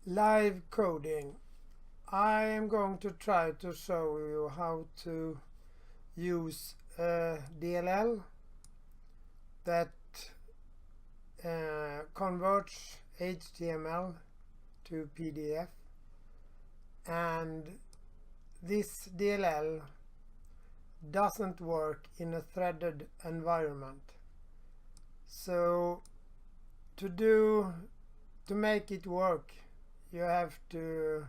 Live coding. I am going to try to show you how to use a DLL that converts HTML to PDF, and this DLL doesn't work in a threaded environment. So to make it work, you have to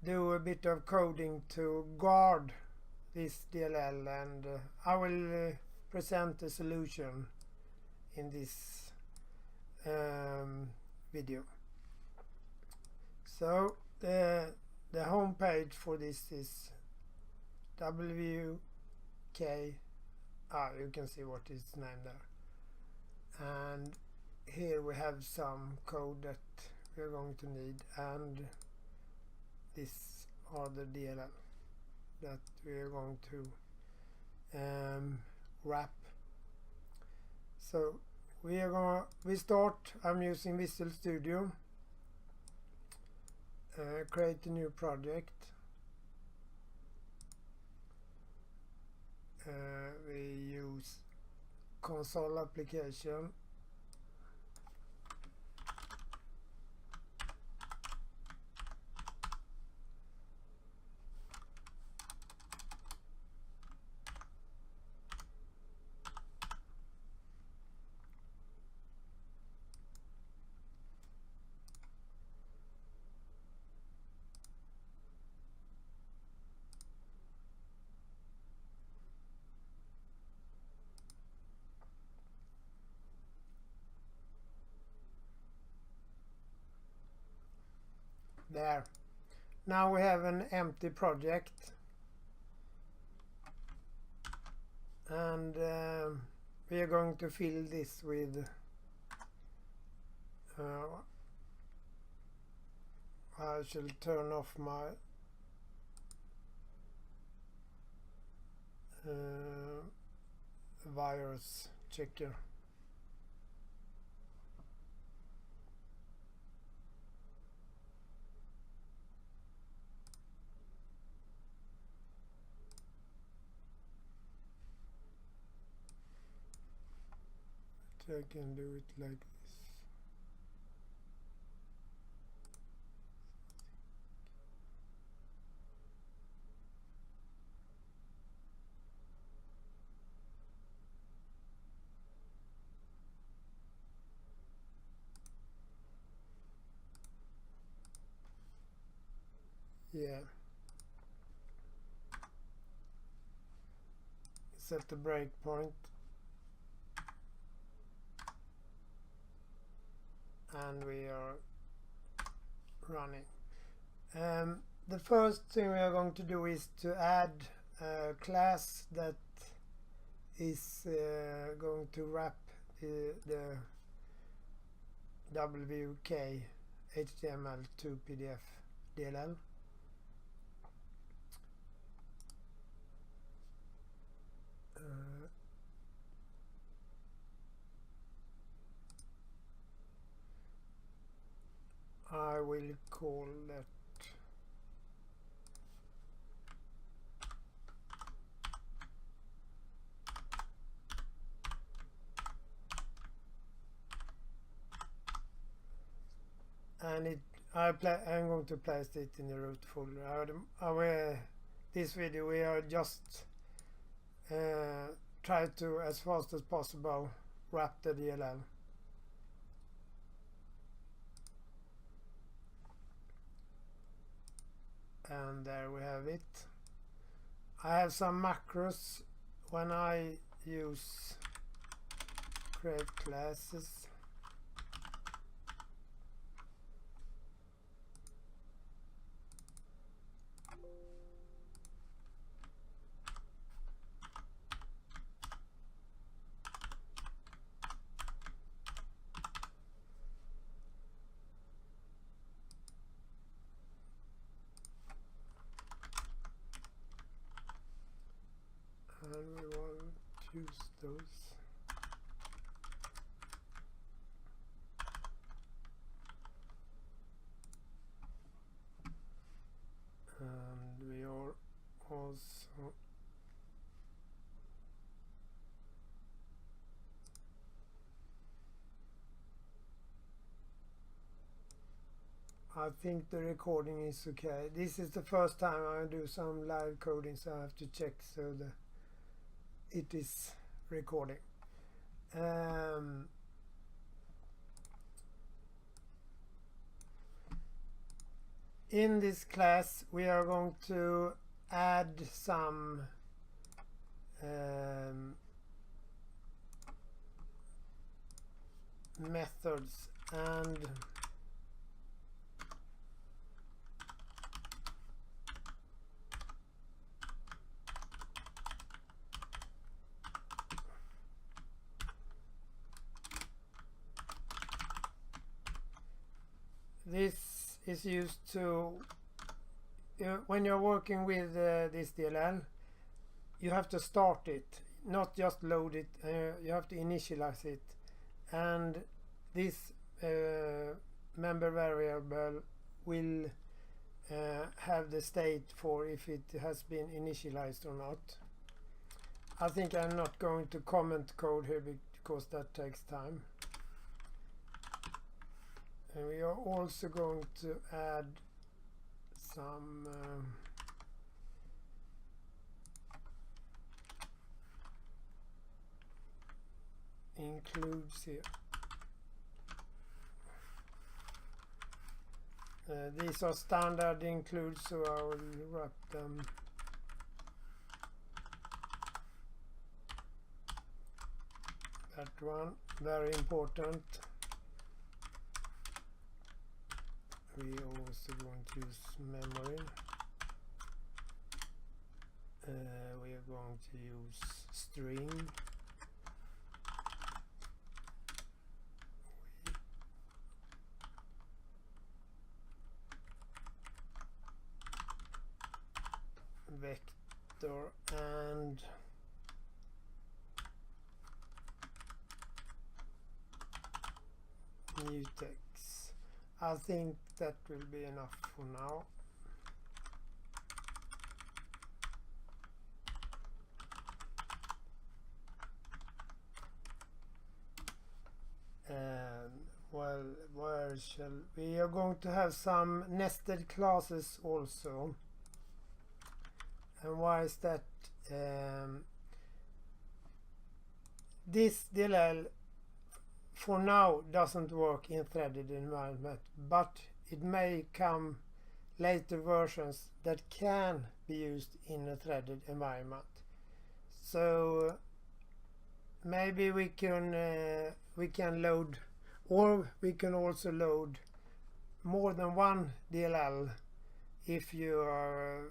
do a bit of coding to guard this DLL, and I will present a solution in this video. So the home page for this is wk. You can see what is named there, and here we have some code that we're going to need, and these are the DLL that we're going to wrap. So we start. I'm using Visual Studio. Create a new project. We use console application. There. Now we have an empty project, and we are going to fill this with I shall turn off my virus checker. I can do it like this. Yeah. Set the breakpoint. And we are running. The first thing we are going to do is to add a class that is going to wrap the wkhtmltopdf DLL. I will call that and I'm going to place it in the root folder. This video we are just try to, as fast as possible, wrap the DLL. And there we have it. I have some macros when I use create classes. And we want to use those. I think the recording is okay. This is the first time I do some live coding, so I have to check so that it is recording. In this class we are going to add some methods, and this is used to when you're working with this DLL, you have to start it, not just load it. You have to initialize it, and this member variable will have the state for if it has been initialized or not. I think I'm not going to comment code here because that takes time. And we are also going to add some includes here. These are standard includes, so I will wrap them. That one, very important. We also going to use memory. We are going to use string. Vector and mutex. I think that will be enough for now. Well, where shall we are going to have some nested classes also. And why is that? This DLL for now doesn't work in threaded environment, but it may come later versions that can be used in a threaded environment. So maybe we can load, or we can also load more than one DLL if you are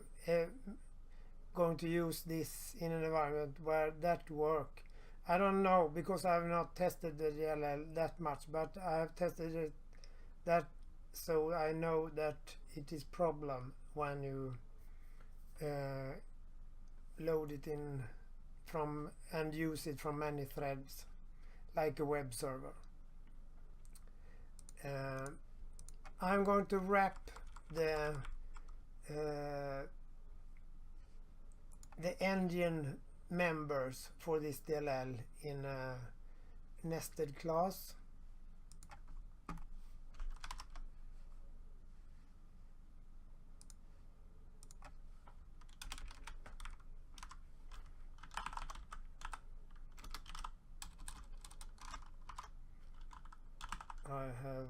going to use this in an environment where that work. I don't know, because I have not tested the DLL that much, but I have tested it that, so I know that it is problem when you load it in from and use it from many threads like a web server. I'm going to wrap the engine members for this DLL in a nested class. I have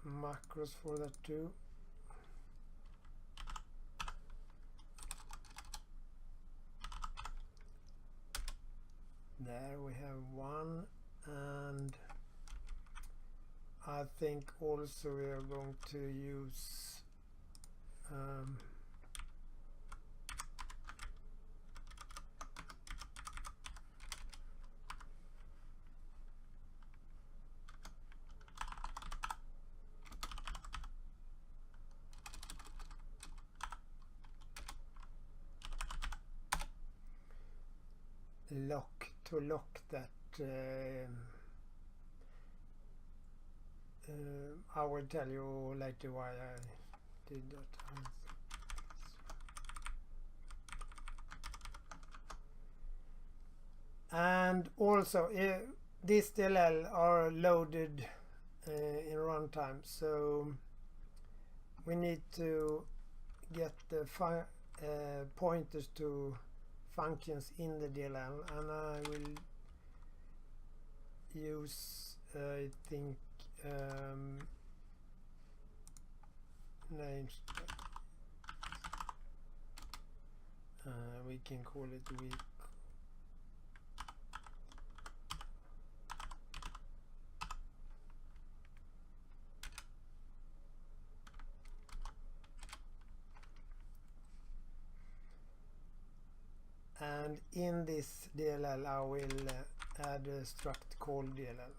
macros for that too. There we have one, and I think also we are going to use to lock that. I will tell you later why I did that. And also this DLL are loaded in runtime. So we need to get the pointers to functions in the DLL, and I will use I think names. We can call it week. And in this DLL I will add a struct called DLL.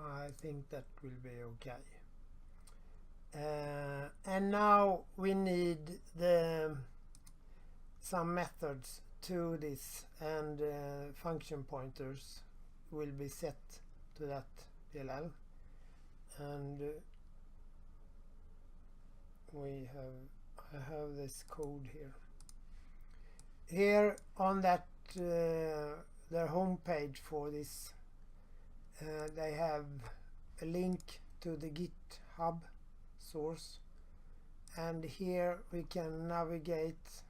I think that will be okay. And now we need some methods to this, and function pointers will be set to that DLL. And I have this code here. Here on that the home page for this, they have a link to the GitHub source, and here we can navigate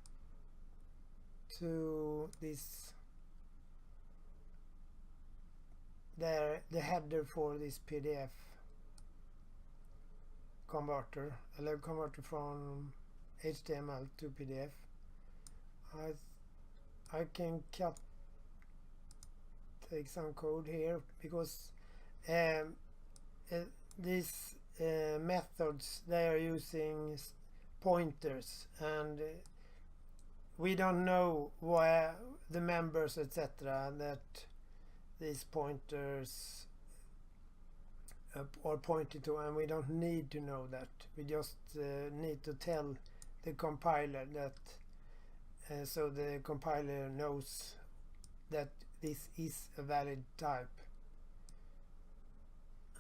to this, the header for this PDF converter, a converter from HTML to PDF. I can take some code here, because these methods, they are using pointers, and we don't know where the members, etc., that these pointers are pointed to, and we don't need to know that. We just need to tell the compiler that, so the compiler knows that this is a valid type.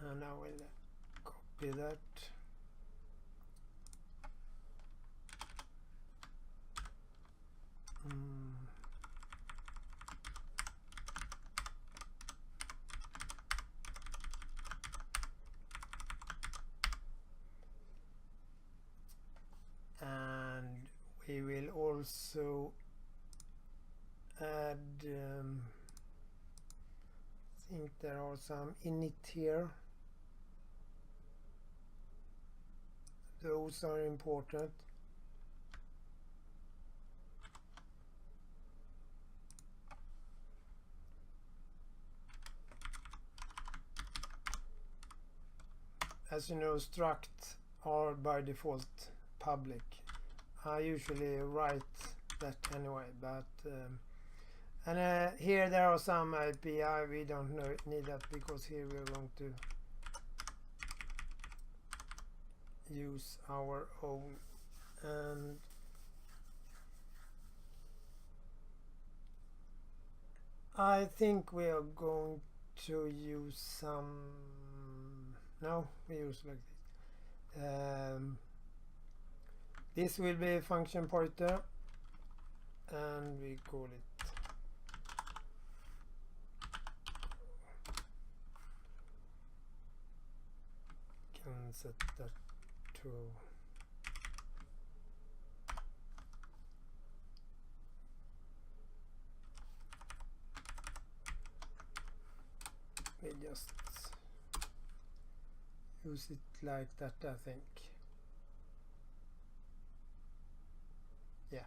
And I will copy that. And we will also add, I think there are some init here. Those are important. As you know, struct are by default public. I usually write that anyway, but and here there are some API. We don't need that, because here we are going to use our own. And I think we are going to use some, no, we use like this. This will be a function pointer, and we call it can set that to we just use it like that, I think. Yeah.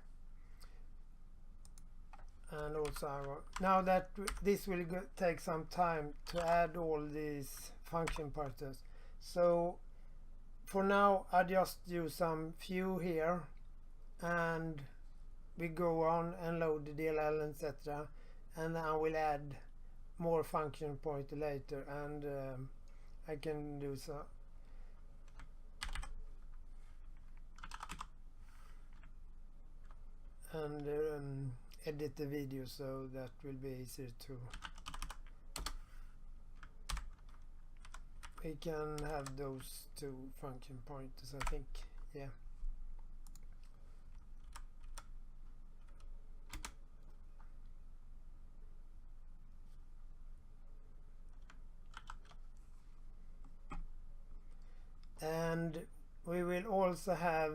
And also now that this will take some time to add all these function pointers, so for now I just use some few here, and we go on and load the DLL, etc., and I will add more function pointer later, and I can do so. And edit the video, so that will be easier to. We can have those two function pointers, I think. Yeah. also have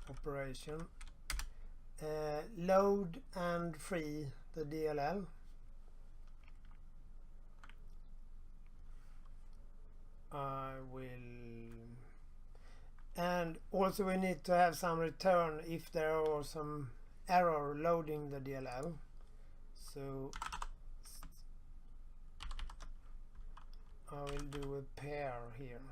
operation load and free the DLL. I will, and also we need to have some return if there are some error loading the DLL. So I will do a pair here.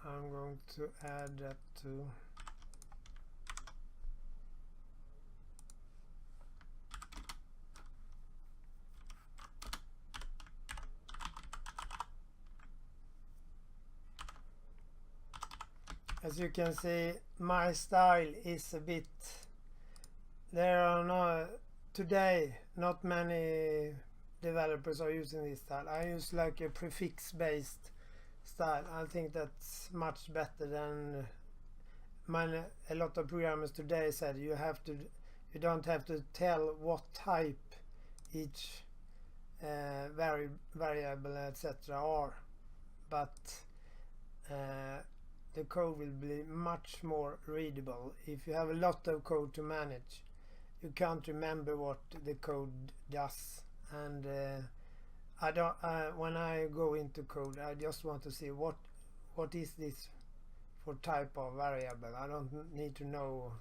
I'm going to add that to as you can see, my style is a bit, there are today not many developers are using this style. I use like a prefix based style. I think that's much better than a lot of programmers today said you don't have to tell what type each variable etc. are, but the code will be much more readable. If you have a lot of code to manage, you can't remember what the code does, and I don't. When I go into code, I just want to see what is this for type of variable. I don't need to know.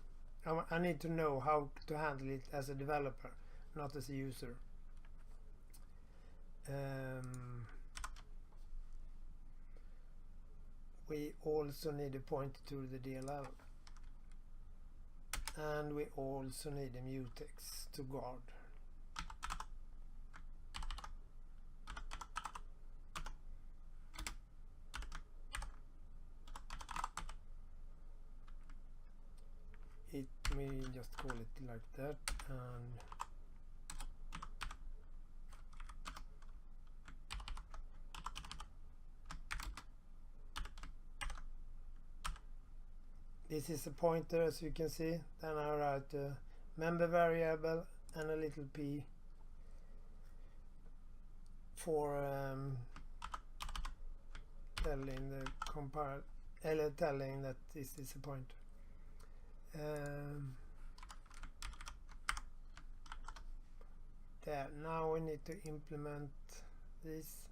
I need to know how to handle it as a developer, not as a user. We also need a pointer to the DLL, and we also need a mutex to guard. We just call it like that, and this is a pointer, as you can see. Then I write a member variable and a little p for telling the telling that this is a pointer. There. Now we need to implement this.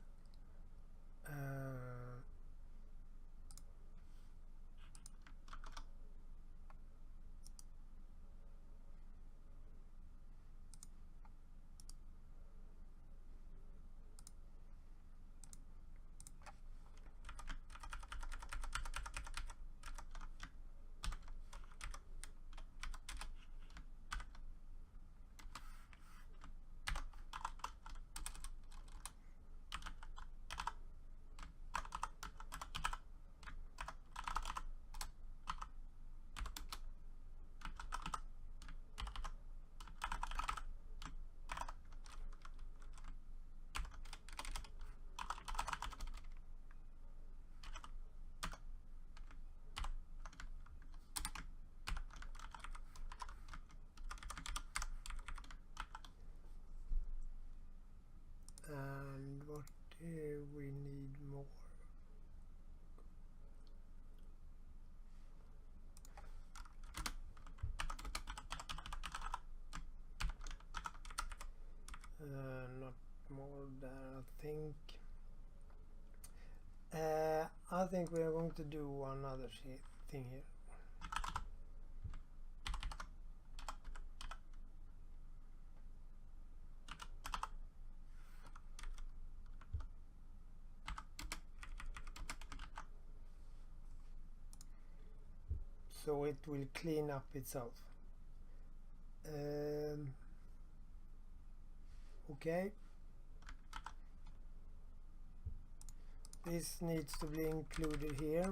And what do we need more? Not more there, I think. I think we are going to do another thing here. so it will clean up itself. Okay, this needs to be included here.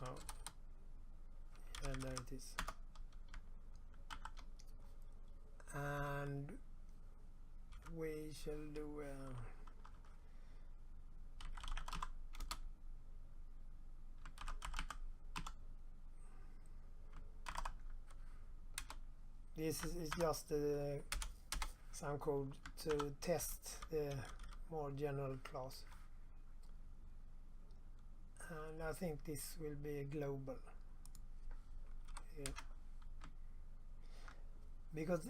Oh, yeah, there it is. And we shall do this is just some code to test the more general class, and I think this will be global here. Because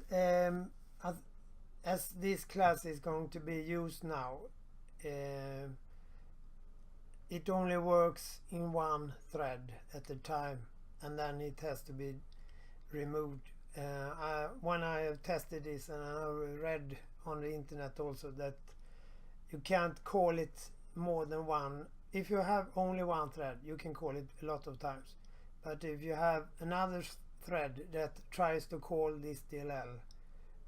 as this class is going to be used now, it only works in one thread at a time, and then it has to be removed. When I have tested this, and I read on the internet also, that you can't call it more than one. If you have only one thread, you can call it a lot of times, but if you have another thread that tries to call this DLL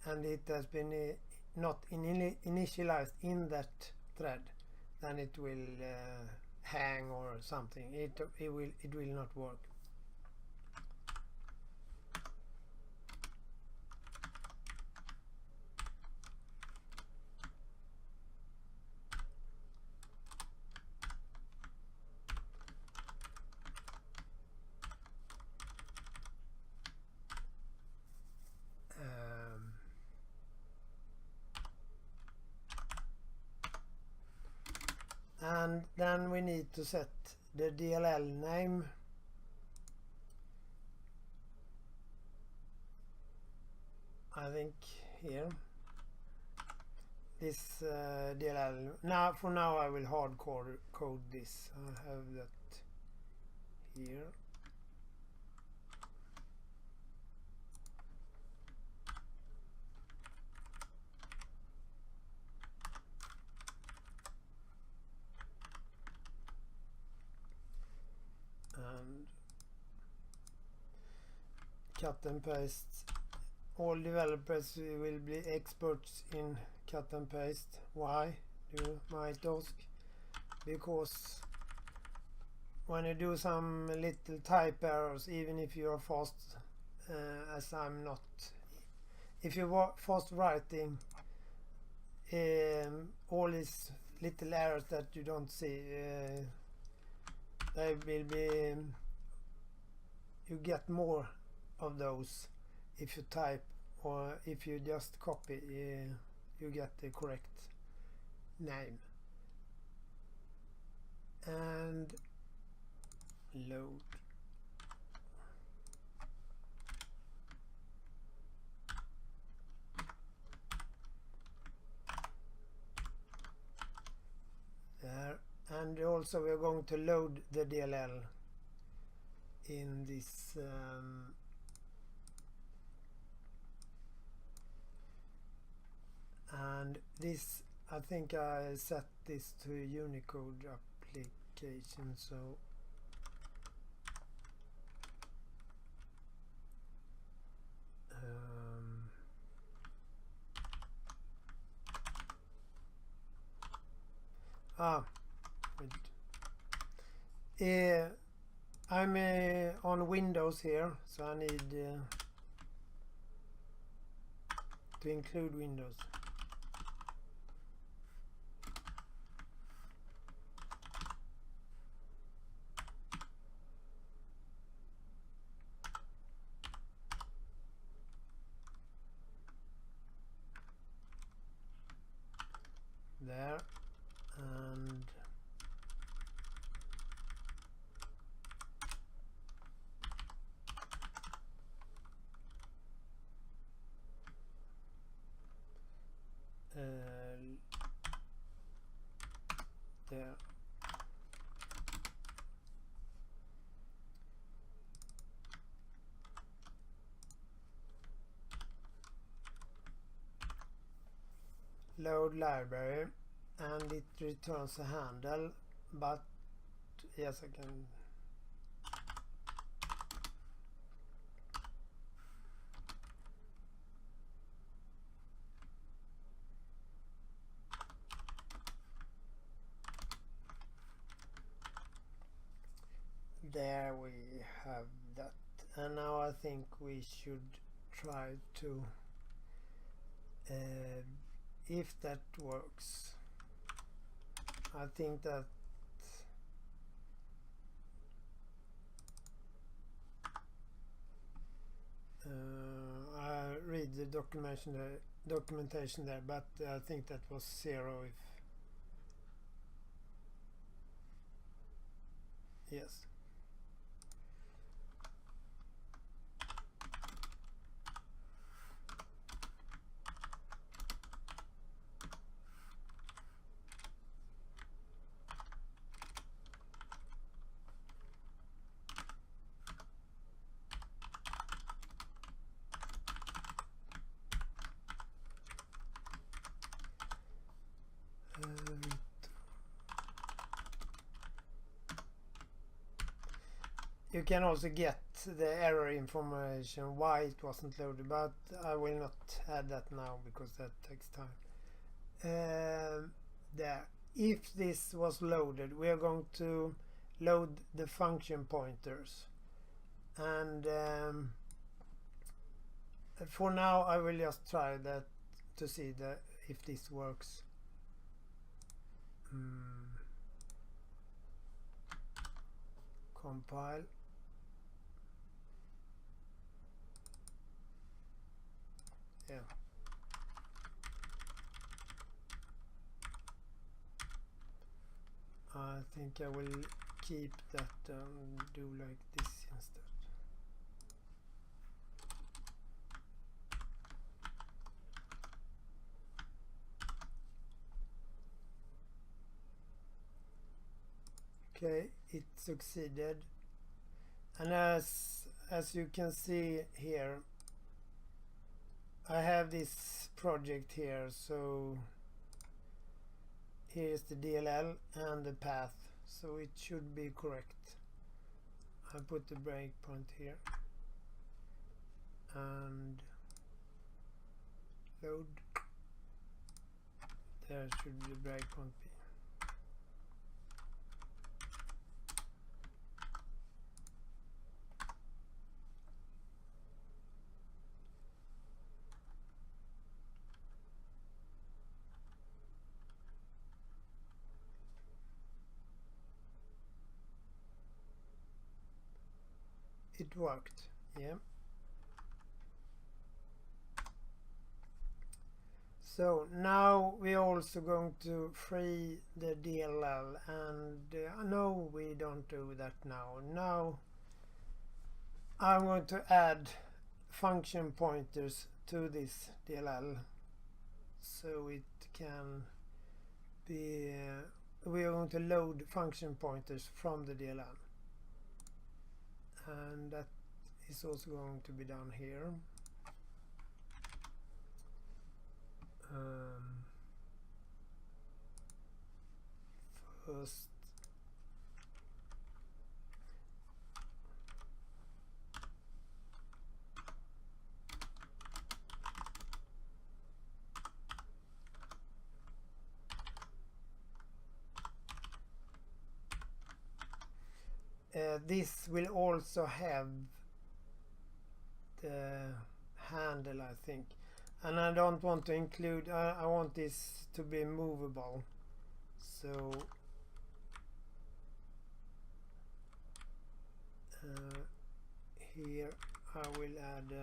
and it has been not initialized in that thread, then it will hang or something. It will not work. And then we need to set the DLL name. I think here. This DLL. Now, for now, I will hardcore code this. I'll have that here. And cut and paste. All developers will be experts in cut and paste. Why, you might ask? Because when you do some little type errors, even if you are fast, as I'm not, if you are fast writing, all these little errors that you don't see, they will be, you get more of those if you type, or if you just copy, you get the correct name. And load. There. And also we're going to load the DLL in this and this, I think I set this to Unicode application, so I'm on Windows here, so I need to include Windows. There, and there. load library, and it returns a handle, but yes, I can. There we have that, and now I think we should try to if that works. I think that I read the documentation there, but I think that was 0 if yes. You can also get the error information why it wasn't loaded, but I will not add that now because that takes time. There. If this was loaded, we are going to load the function pointers, and for now I will just try that to see if this works. Compile. Yeah. I think I will keep that and do like this instead. Okay, it succeeded, and as you can see here, I have this project here, so here's the DLL and the path, so it should be correct. I put the breakpoint here and load. There should the breakpoint be. It worked, yeah. So now we're also going to free the DLL, and no, we don't do that now. Now I'm going to add function pointers to this DLL, so it can be, we are going to load function pointers from the DLL. And that is also going to be done here. First, this will also have the handle, I think, and I don't want to include, I want this to be movable, so here I will add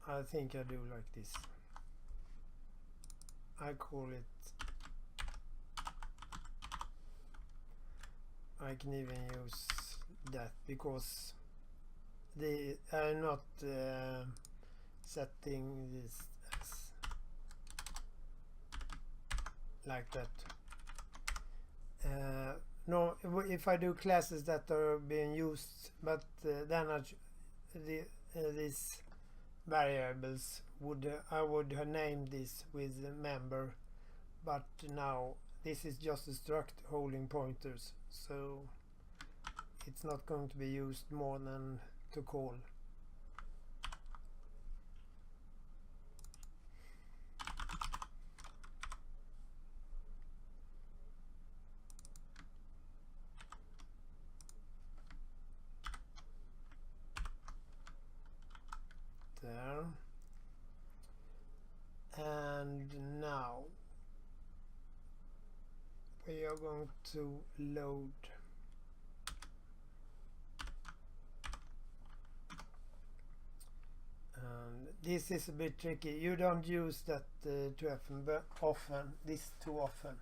I think I do like this. I call it, I can even use that because they are not setting this as like that. No, if I do classes that are being used, but then these variables I would have named this with member, but now this is just a struct holding pointers, so it's not going to be used more than to call. There. And now we are going to load and this is a bit tricky. You don't use that too often, this too often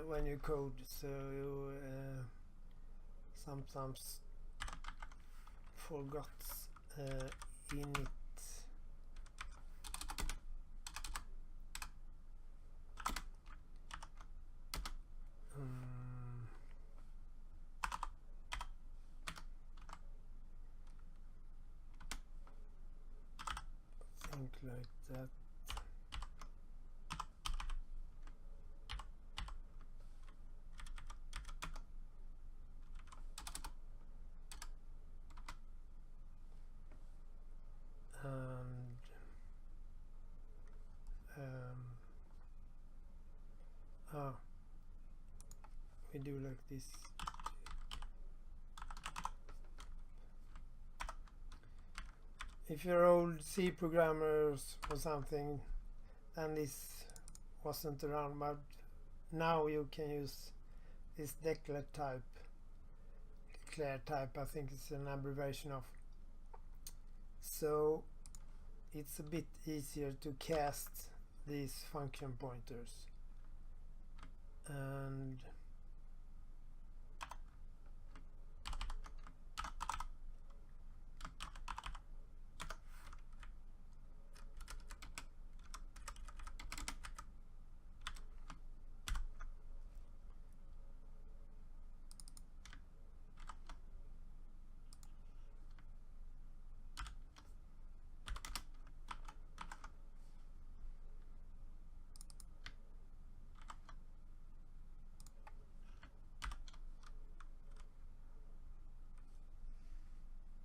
when you code, so you sometimes forgot init. Think like that. And we do like this. If you're old C programmers or something, then this wasn't around, but now you can use this declare type. Declare type, I think it's an abbreviation of. So it's a bit easier to cast these function pointers. And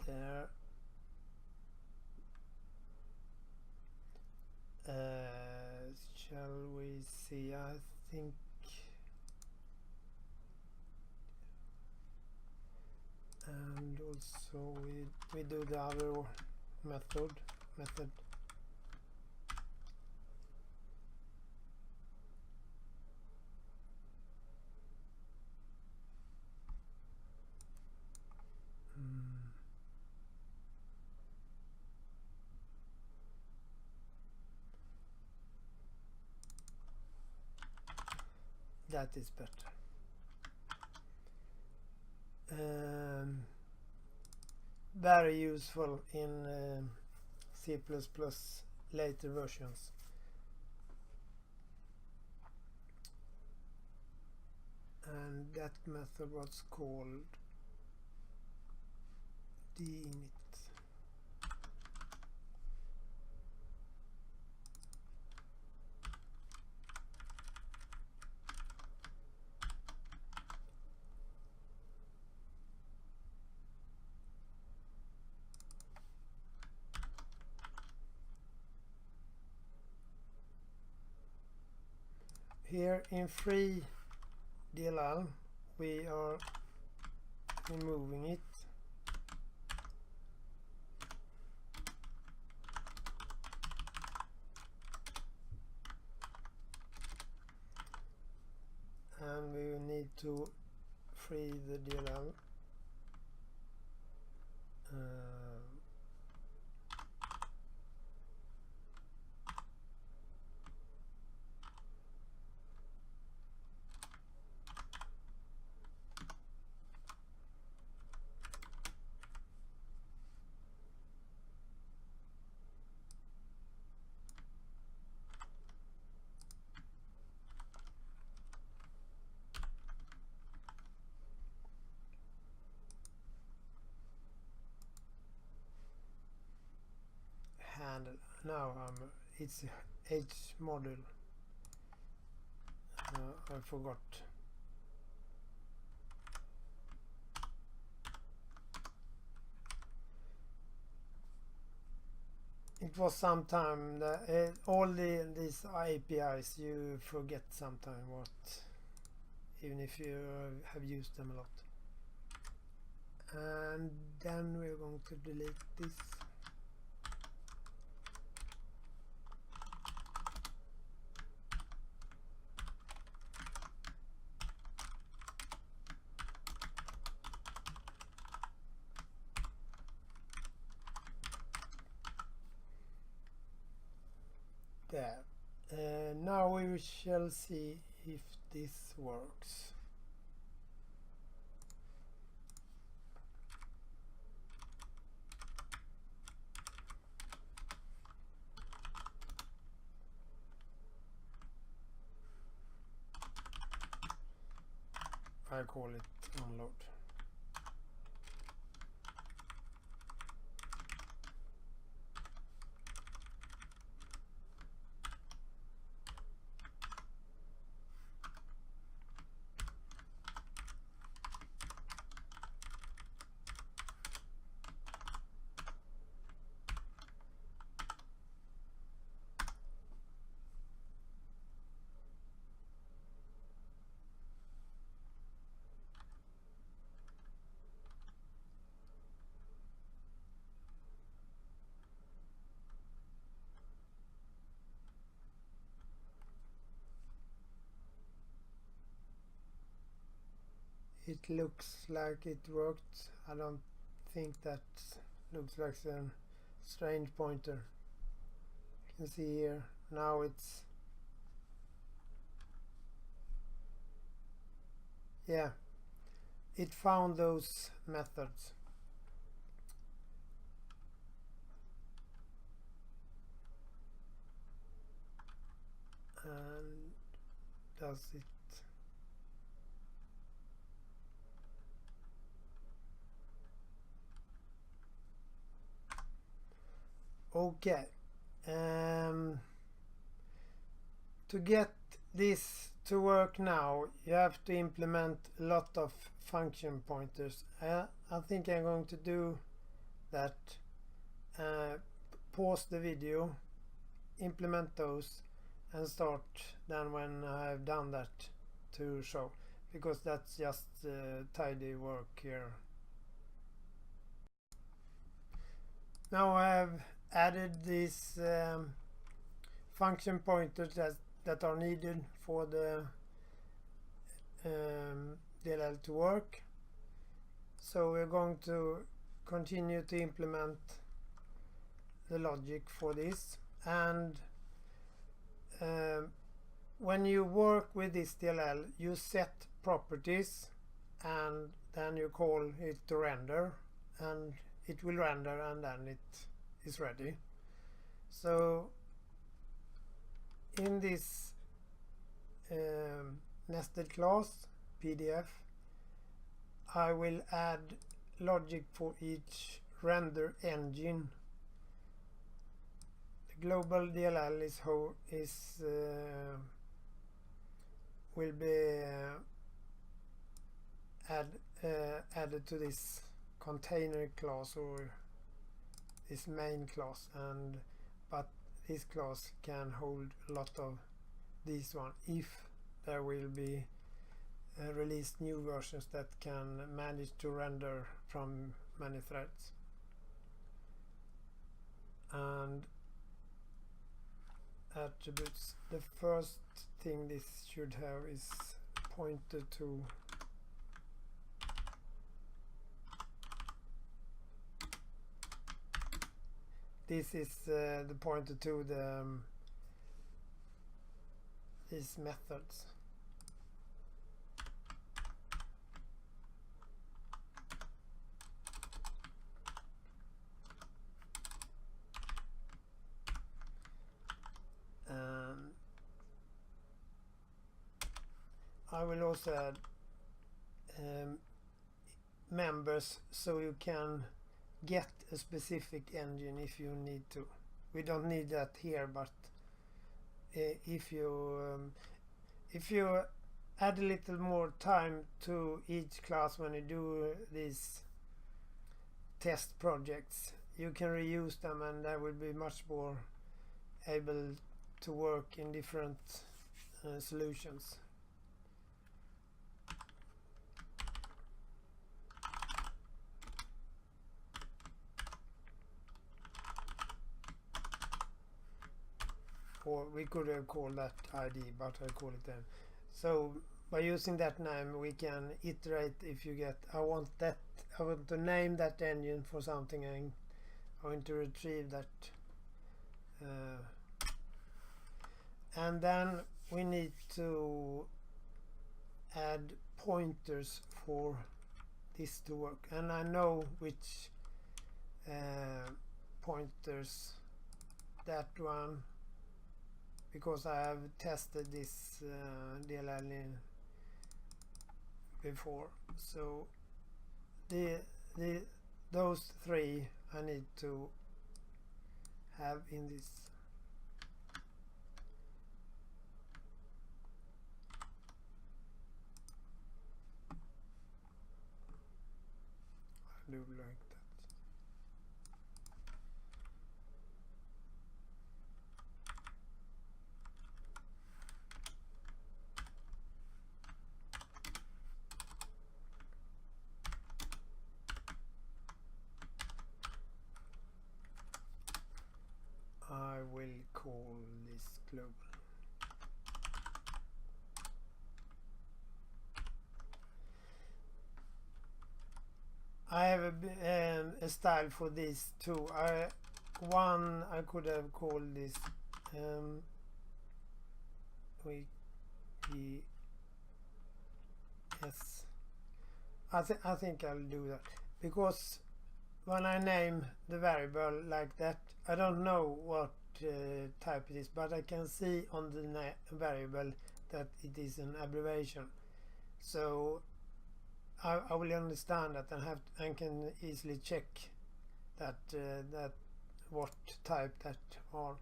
there. Shall we see? I think and also we do the other method. That is better. Very useful in C++ later versions. And that method was called dinit. Here in free DLL we are removing it. And we need to free the DLL. now it's H module. I forgot. It was sometime that all these APIs you forget sometime what, even if you have used them a lot. And then we're going to delete this. There. Now we shall see if this works. I call it unload. It looks like it worked. I don't think that looks like a strange pointer. You can see here, now it's, yeah, it found those methods. And does it? Okay. To get this to work now, you have to implement a lot of function pointers. I think I'm going to do that. Pause the video, implement those, and start then when I've done that to show, because that's just tidy work here. Now I have added these function pointers that are needed for the DLL to work. So we're going to continue to implement the logic for this, and when you work with this DLL, you set properties and then you call it to render, and it will render, and then it is ready. So in this nested class PDF, I will add logic for each render engine. The global DLL will be added to this container class or this main class, but this class can hold a lot of these one if there will be released new versions that can manage to render from many threads. And attributes, the first thing this should have is pointer to this is the pointer to these methods. I will also add members, so you can get a specific engine if you need to we don't need that here, but if you add a little more time to each class when you do these test projects, you can reuse them, and they will be much more able to work in different solutions. Or we could have called that ID, but I call it then. So by using that name, we can iterate. If you get, I want to name that engine for something, and I want to retrieve that. And then we need to add pointers for this to work. And I know which pointers, that one, because I have tested this DLL before. So those three I need to have in this. I do like that. I will call this global. I have a style for these two. One I could have called this yes. I think I'll do that, because when I name the variable like that, I don't know what type it is, but I can see on the variable that it is an abbreviation. So I will understand that, and can easily check that what type that are.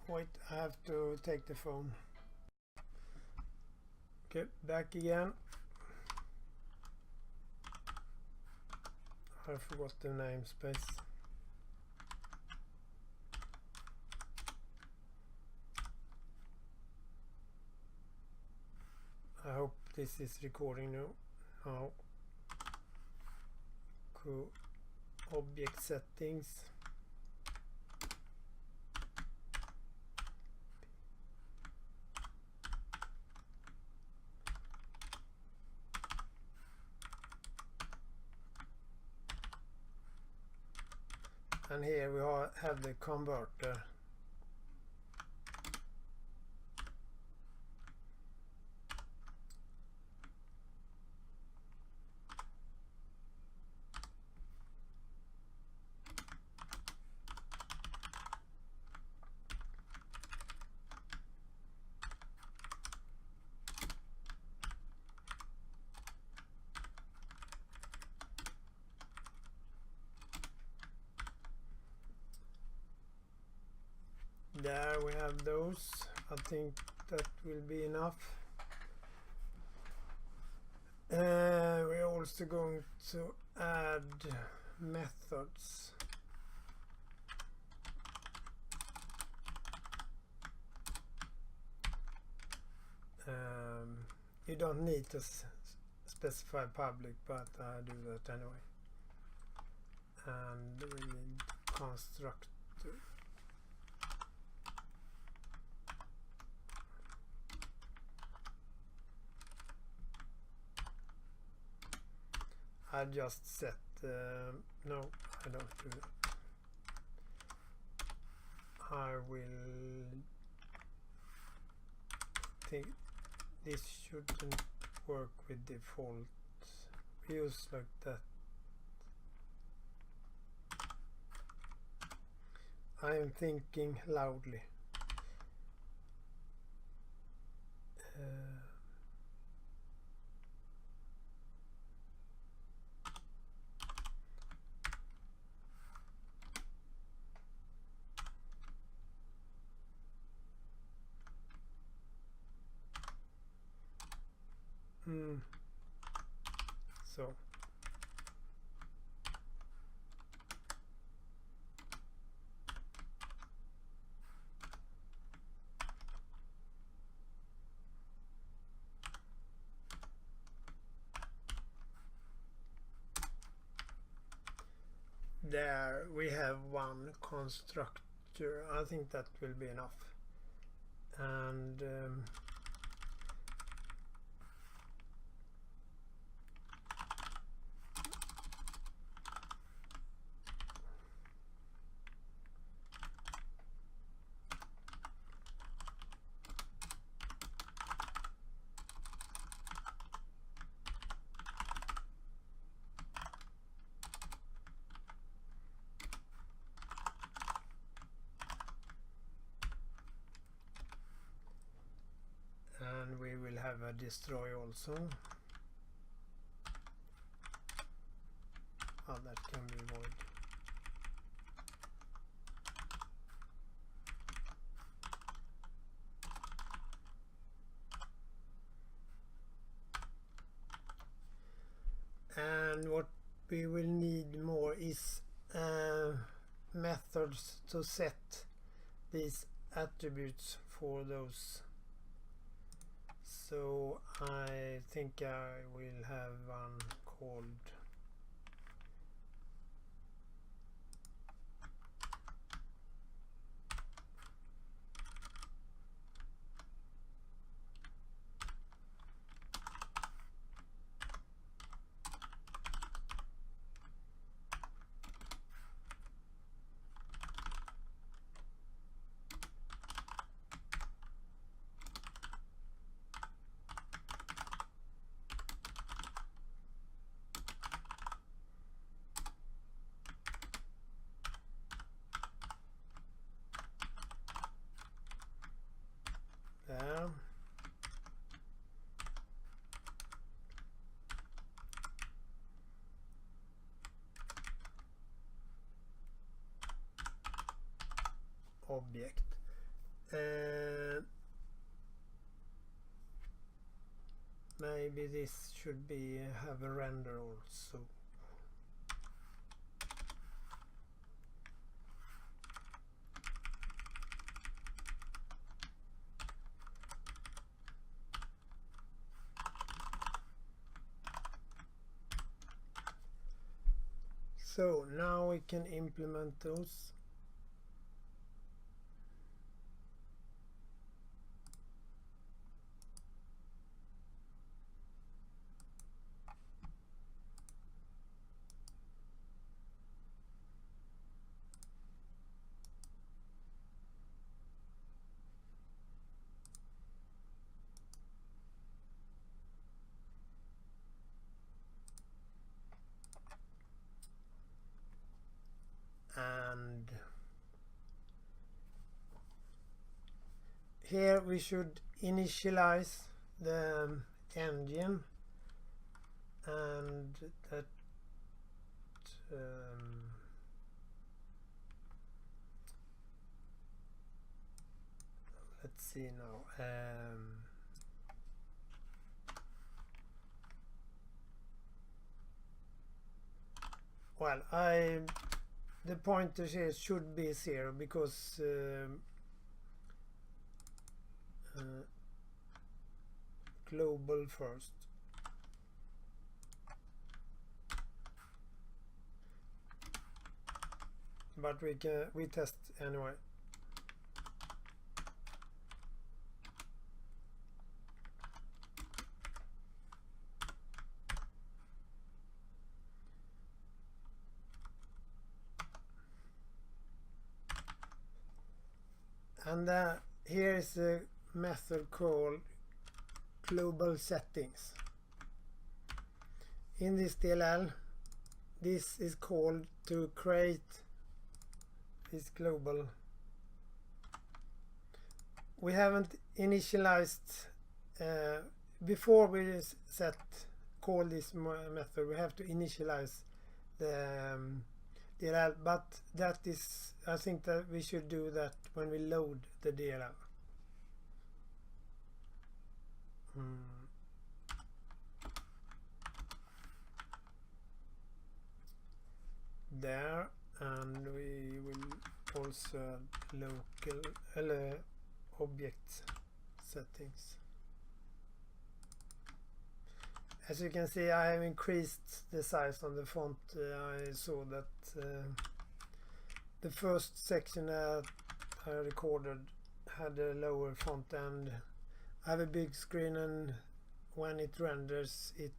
Wait, I have to take the phone. Okay, back again. I forgot the namespace. I hope this is recording now. Cool. Object settings. And here we have the converter. There we have those. I think that will be enough. We're also going to add methods. You don't need to specify public, but I do that anyway. And we need constructor. I just set no, I don't do that. I will think this shouldn't work with default views like that. I am thinking loudly. so. There we have one constructor. I think that will be enough. And we will have a destroy also. Oh, that can be void. And what we will need more is methods to set these attributes for those. So I think I will have one called there. Object. Maybe this should be have a render also. So now we can implement those. And here we should initialize the engine, and that let's see now. Well, the pointer here should be 0 because global first. But we test anyway. And here is a method called global settings. In this DLL, this is called to create this global. We haven't initialized before we call this method. We have to initialize the DLL, but that is, I think that we should do that when we load the DLL. there, and we will also add local object settings. As you can see, I have increased the size on the font. I saw that the first section that I recorded had a lower font, and I have a big screen, and when it renders it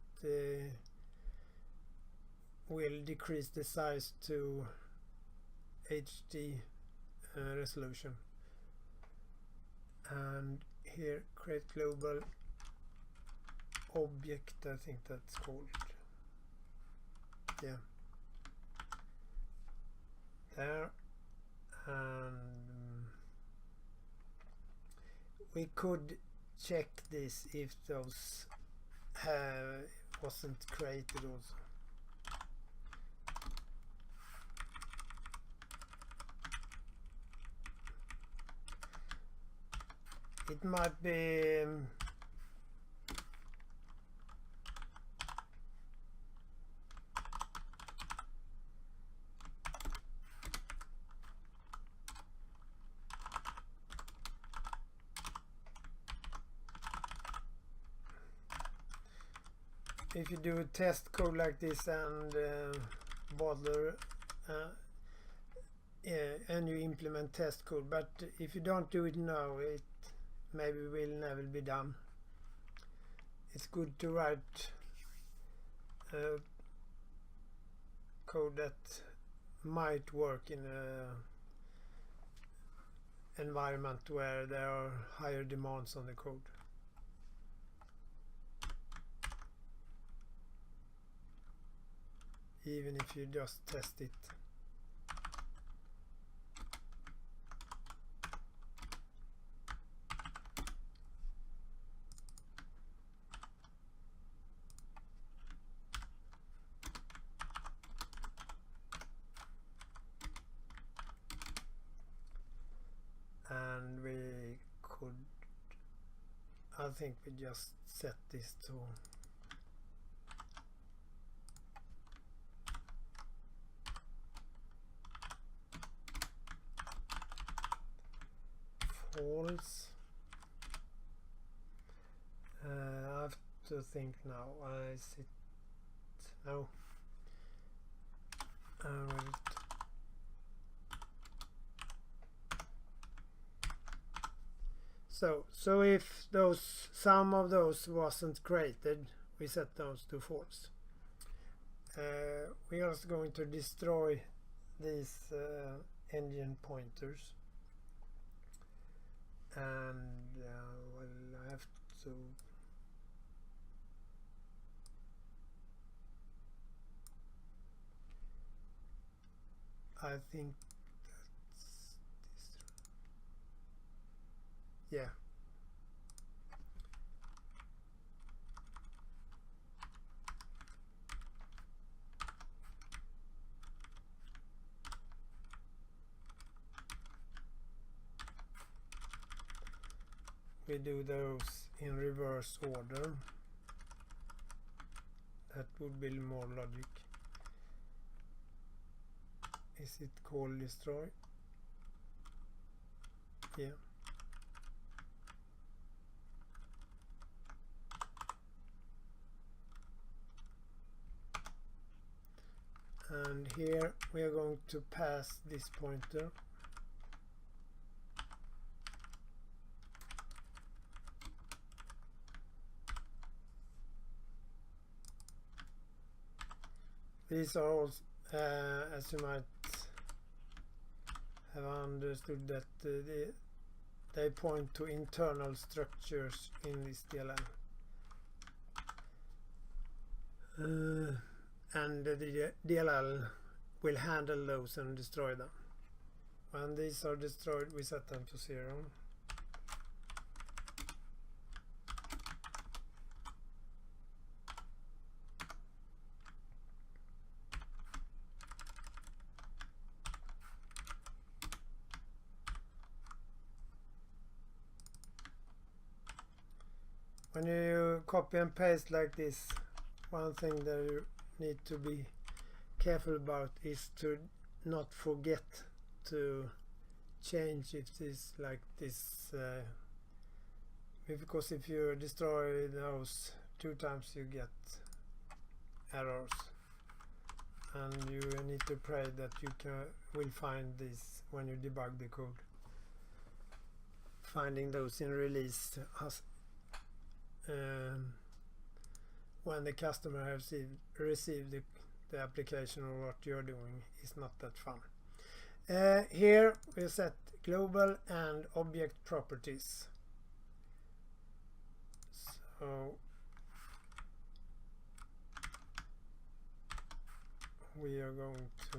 will decrease the size to HD resolution. And here, create global object, I think that's called. Yeah, there. And we could check this if those wasn't created also. It might be if you do a test code like this and bother and you implement test code, but if you don't do it now, it maybe will never be done. It's good to write code that might work in a environment where there are higher demands on the code. Even if you just test it. And we could, I think we just set this to false. I have to think now. No. So if some of those wasn't created, we set those to false. We are also going to destroy these engine pointers, and well, I have to I think that's this. Yeah. We do those in reverse order. That would build more logic. Is it called destroy? Yeah. And here we are going to pass this pointer. These are all, as you might have understood, that they point to internal structures in this DLL. And the DLL will handle those and destroy them. When these are destroyed, we set them to 0. When you copy and paste like this, one thing that you need to be careful about is to not forget to change if this like this, because if you destroy those 2 times you get errors, and you need to pray that you will find this when you debug the code. Finding those in release when the customer has received the application or what you're doing is not that fun. Here we set global and object properties. So we are going to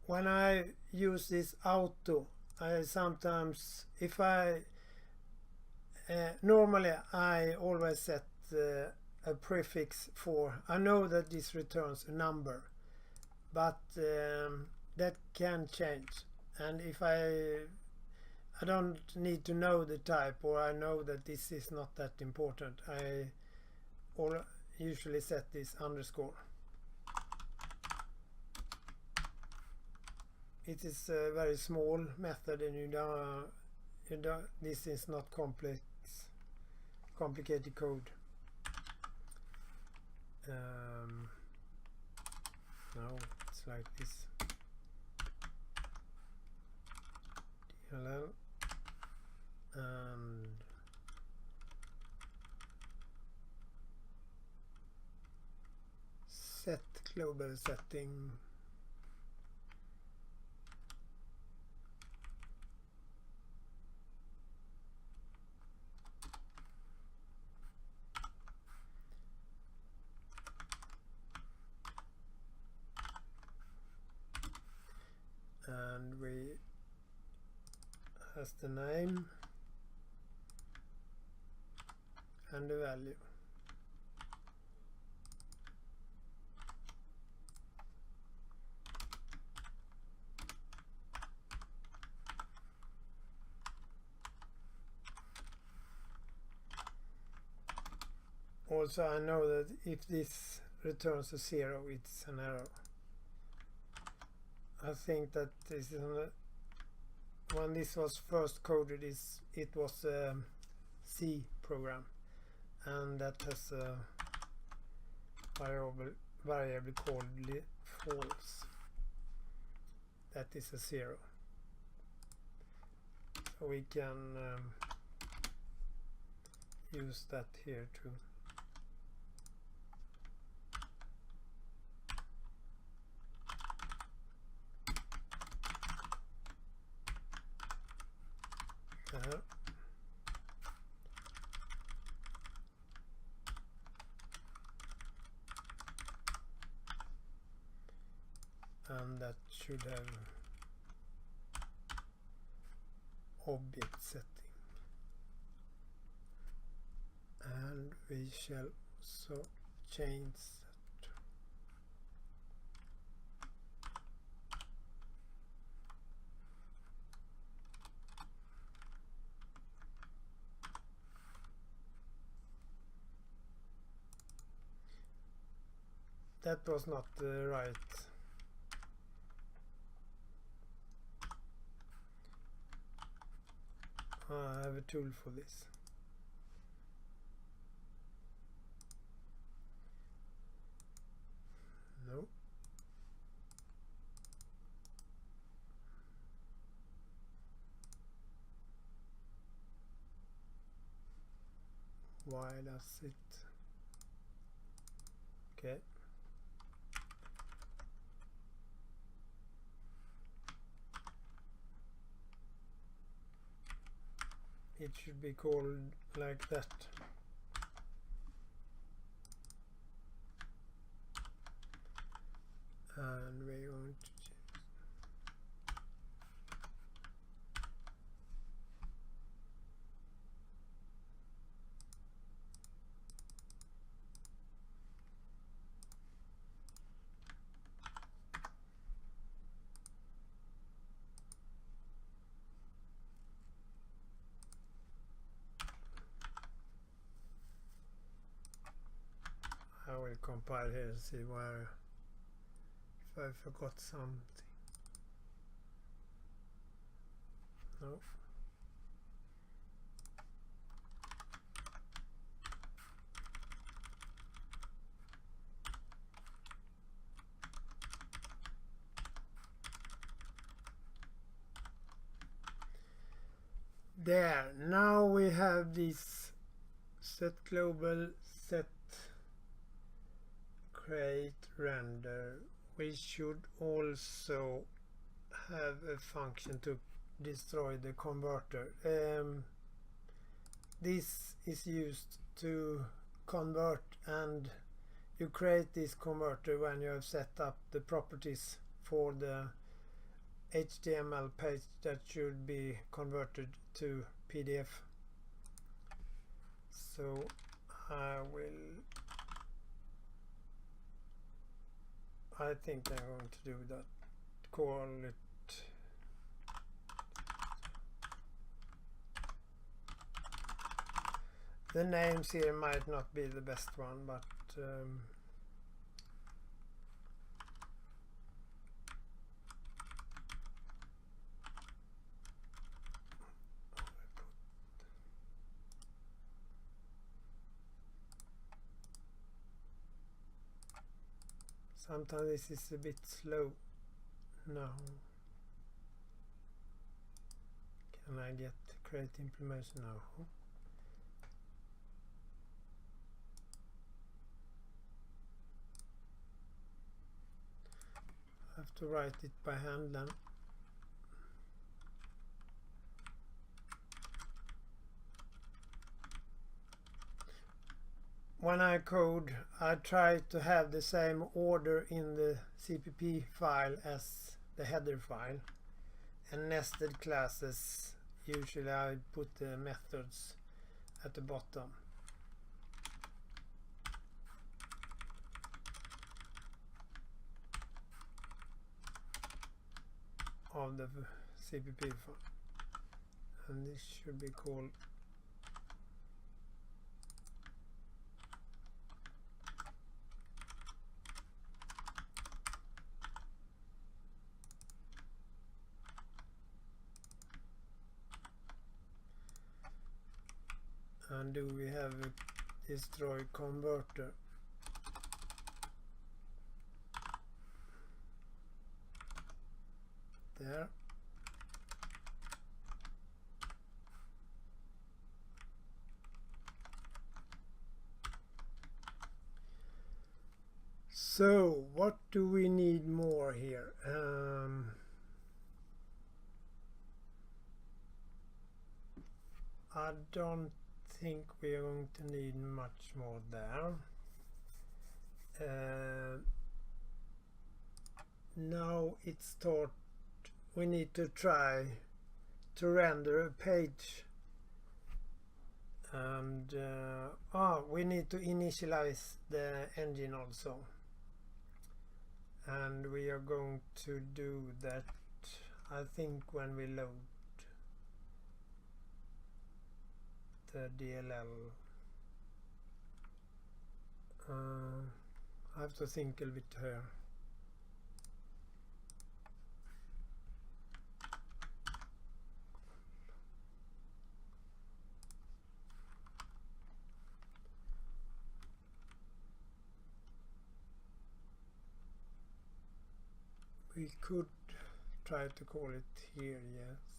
when I use this auto, I sometimes, if I normally I always set a prefix for, I know that this returns a number, but that can change, and if I don't need to know the type, or I know that this is not that important, I usually set this underscore. It is a very small method, and this is not complicated code. No, it's like this. DLL and set global setting. And we has the name and the value. Also, I know that if this returns a 0, it's an error. I think that this is when this was first coded, it was a C program, and that has a variable called false. That is a 0. So we can use that here too. And that should have object setting, and we shall also change that. That was not right. I have a tool for this. No. Why does it? Okay. It should be called like that. And we're going to will compile here and see where if I forgot something. No. There, now we have this set global, set create render. We should also have a function to destroy the converter. This is used to convert, and you create this converter when you have set up the properties for the HTML page that should be converted to PDF. So I think I'm going to do that. Call it the names here might not be the best one, but sometimes this is a bit slow. No. Can I get create implementation now? I have to write it by hand then. When I code, I try to have the same order in the CPP file as the header file, and nested classes, usually I put the methods at the bottom. Of the CPP file, and this should be called and do we have a destroy converter? There. So what do we need more here? I don't think we are going to need much more there. Now it's start. We need to try to render a page, and we need to initialize the engine also, and we are going to do that, I think, when we load the DLL. I have to think a bit here. We could try to call it here, yes.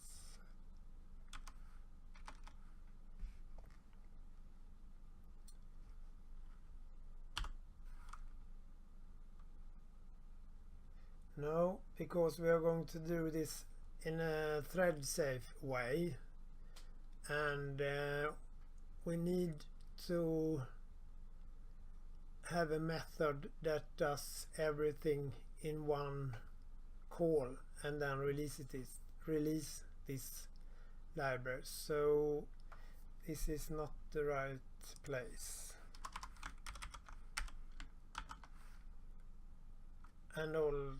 No, because we are going to do this in a thread safe way, and we need to have a method that does everything in one call and then release this library. So this is not the right place. And also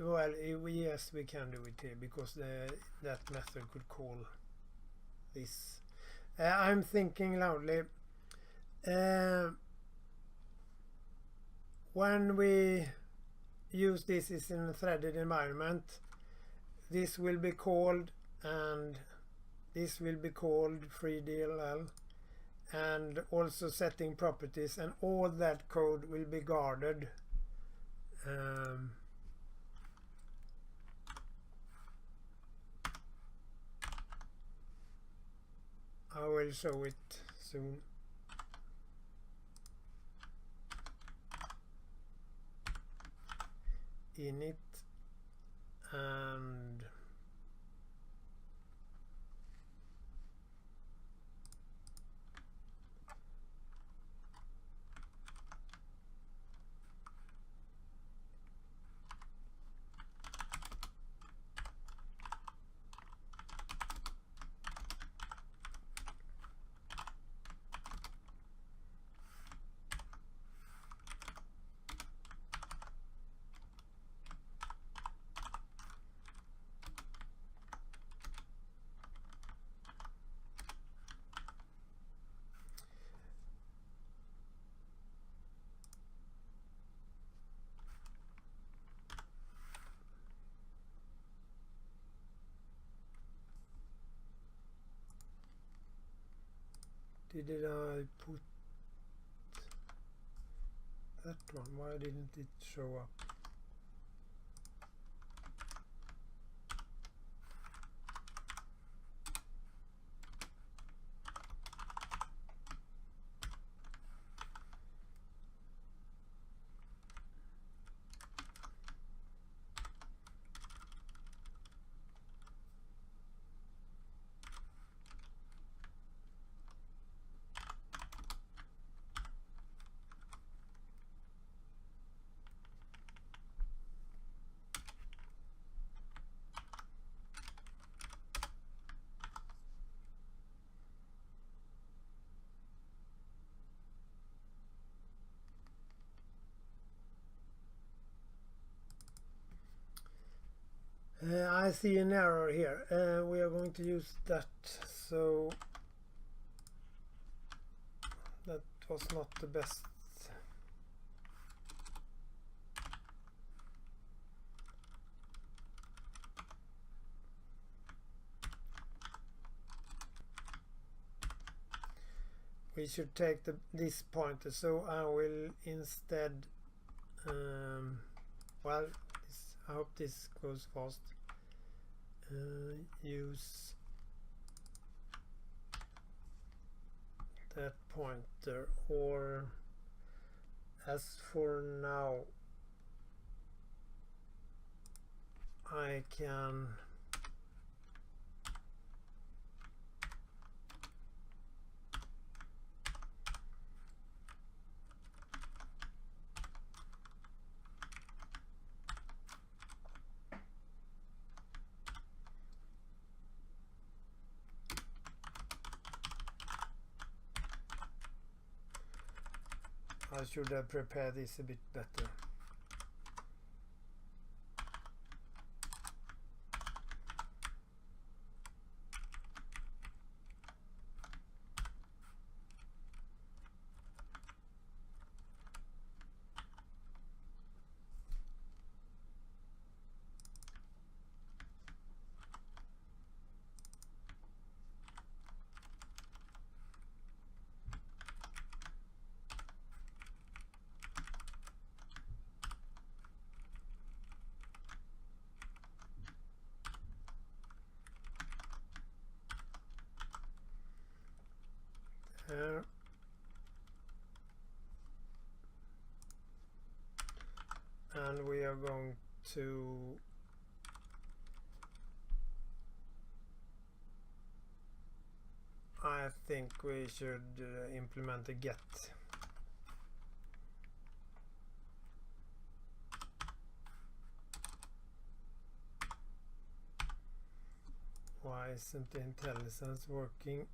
well, yes, we can do it here, because that method could call this. I'm thinking loudly. When we use this is in a threaded environment, this will be called and this will be called free.dll, and also setting properties, and all that code will be guarded. I will show it soon. Init and did I put that one? Why didn't it show up? I see an error here. We are going to use that, so that was not the best. We should take this pointer, so I will instead well, I hope this goes fast. Use that pointer, or as for now I can I should have prepared this a bit better. And we are going to I think we should implement a get. Why isn't the IntelliSense working?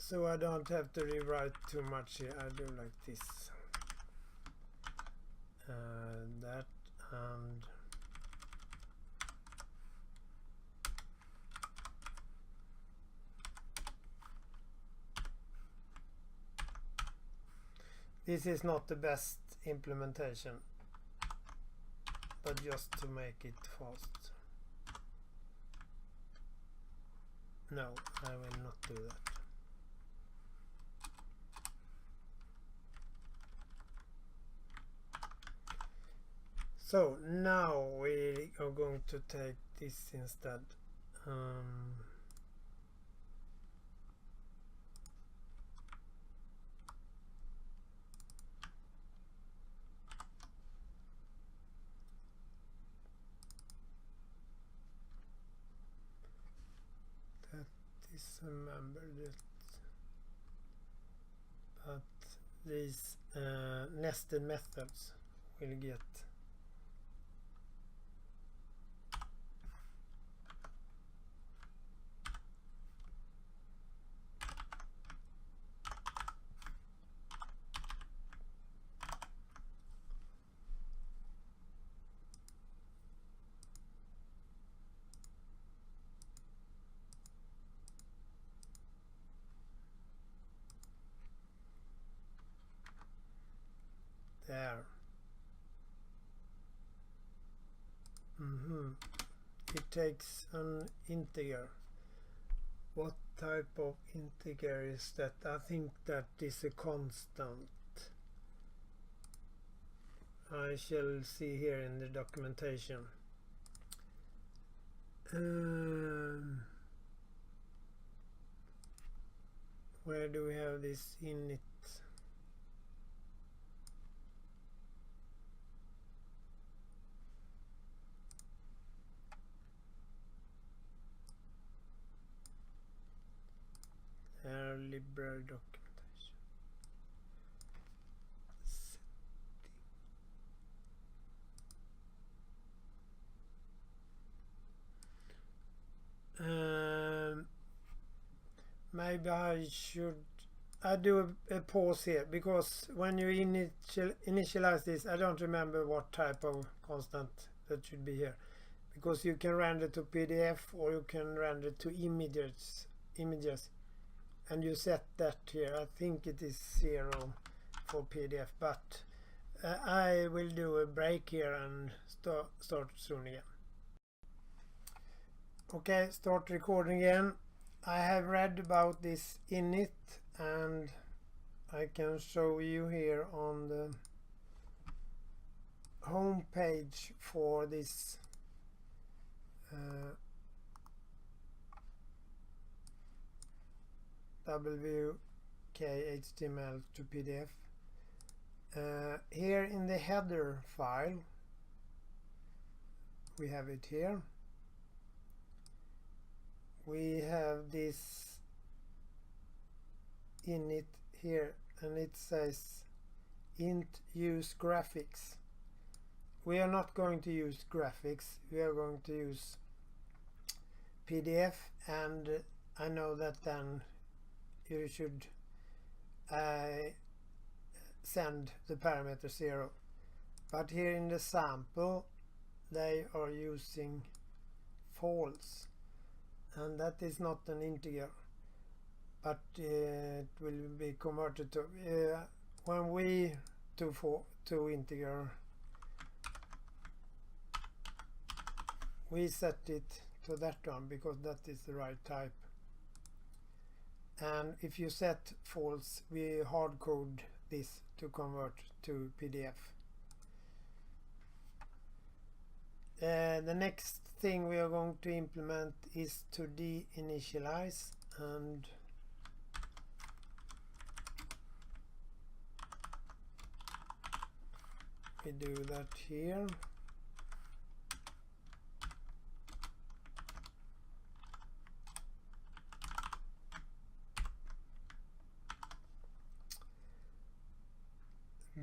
so I don't have to rewrite too much here. I do like this, that, and this is not the best implementation, but just to make it fast. No, I will not do that. So now we are going to take this instead. That is a member that, but these nested methods will get there. It takes an integer. What type of integer is that? I think that is a constant. I shall see here in the documentation. Where do we have this init? Library documentation. Maybe I should do a pause here, because when you initialize this, I don't remember what type of constant that should be here, because you can render to PDF or you can render to images, and you set that here. I think it is 0 for PDF, but I will do a break here and start soon again. Okay, start recording again. I have read about this init, and I can show you here on the home page for this wkhtmltopdf. Here in the header file, we have it here. We have this init here, and it says int use graphics. We are not going to use graphics, we are going to use PDF, and I know that then you should send the parameter 0. But here in the sample they are using false, and that is not an integer, but it will be converted to when we to integer, we set it to that one because that is the right type. And if you set false, we hard code this to convert to PDF. The next thing we are going to implement is to de-initialize, and we do that here.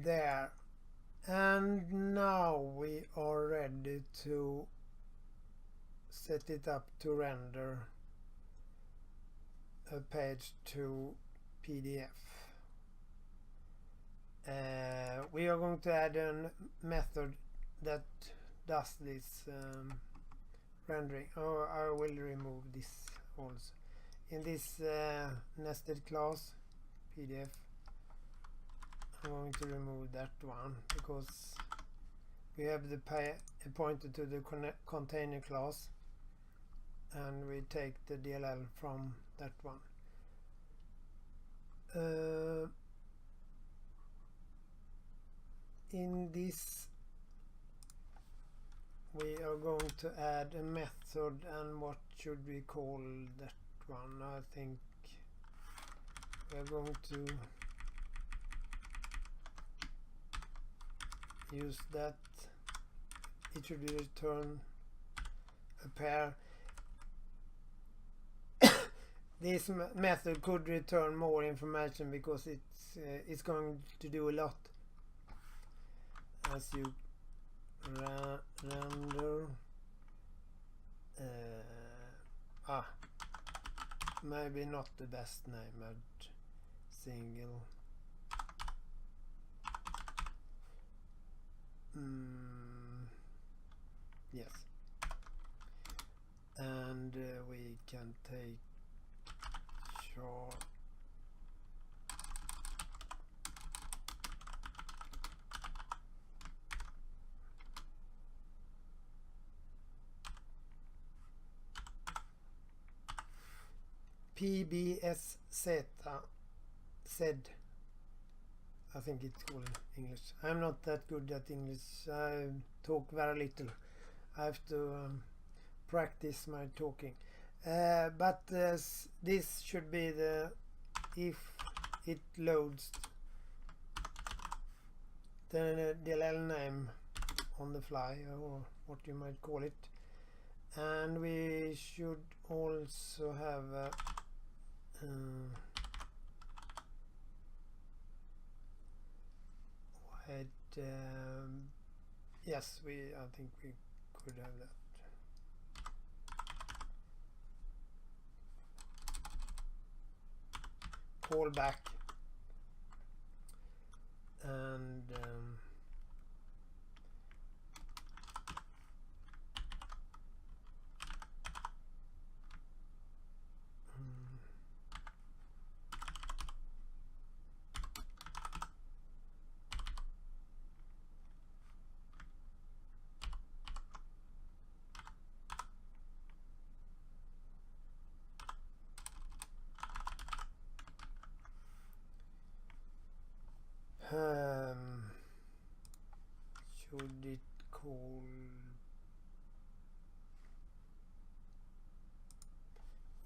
There, and now we are ready to set it up to render a page to We are going to add a method that does this rendering. Oh, I will remove this also. In this nested class PDF, I'm going to remove that one because we have the pointer to the container class, and we take the DLL from that one. In this we are going to add a method, and what should we call that one? I think we are going to use that. It should return a pair. This method could return more information because it's going to do a lot. As you render maybe not the best name, add single yes, and we can take short PBS Z, I think it's called in English. I'm not that good at English. I talk very little. I have to practice my talking. But this should be the, if it loads the DLL name on the fly, or what you might call it. And we should also have yes, I think we could have that. Call back, and should it call,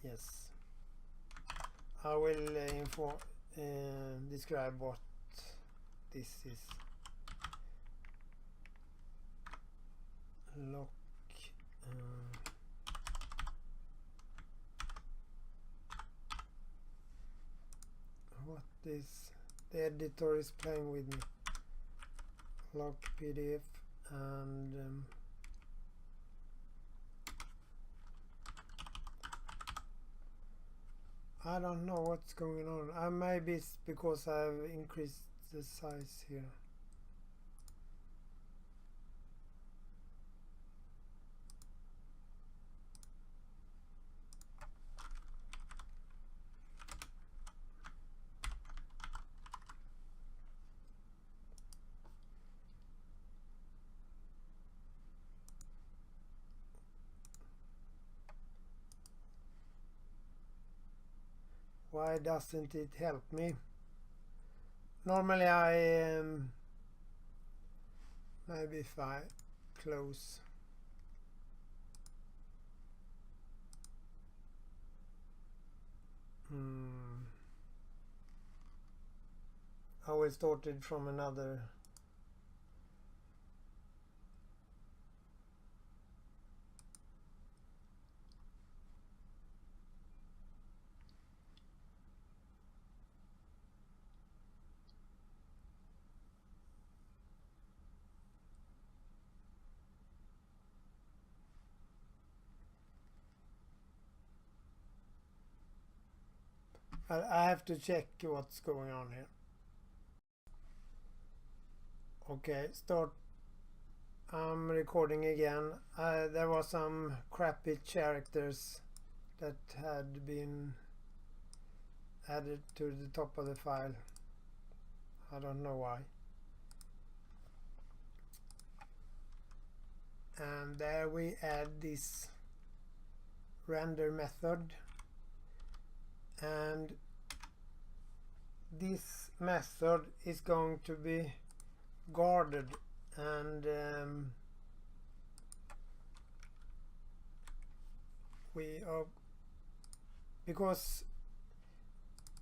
yes, I will describe what this is. Lock what is, the editor is playing with me. Lock PDF, and I don't know what's going on. Maybe it's because I've increased the size here. Why doesn't it help me? Normally I maybe if I close I will start it from another. I have to check what's going on here. Okay, start. I'm recording again. There was some crappy characters that had been added to the top of the file. I don't know why. And there we add this render method, and this method is going to be guarded, and we are, because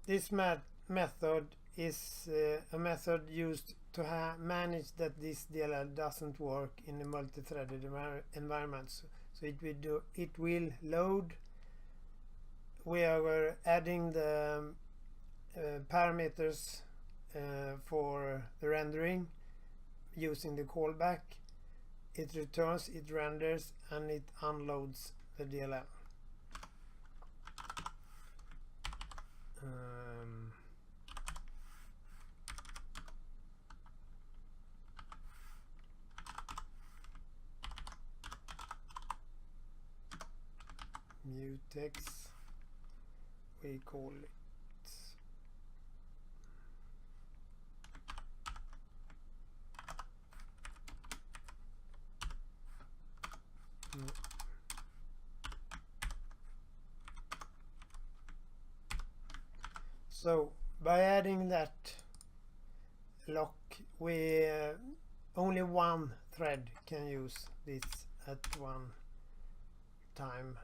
this method is a method used to manage that this DLL doesn't work in a multi-threaded environment. So it will load. We are adding the parameters for the rendering using the callback. It returns, it renders, and it unloads the DLL. Mutex, we call it. So by adding that lock, we only one thread can use this at one time,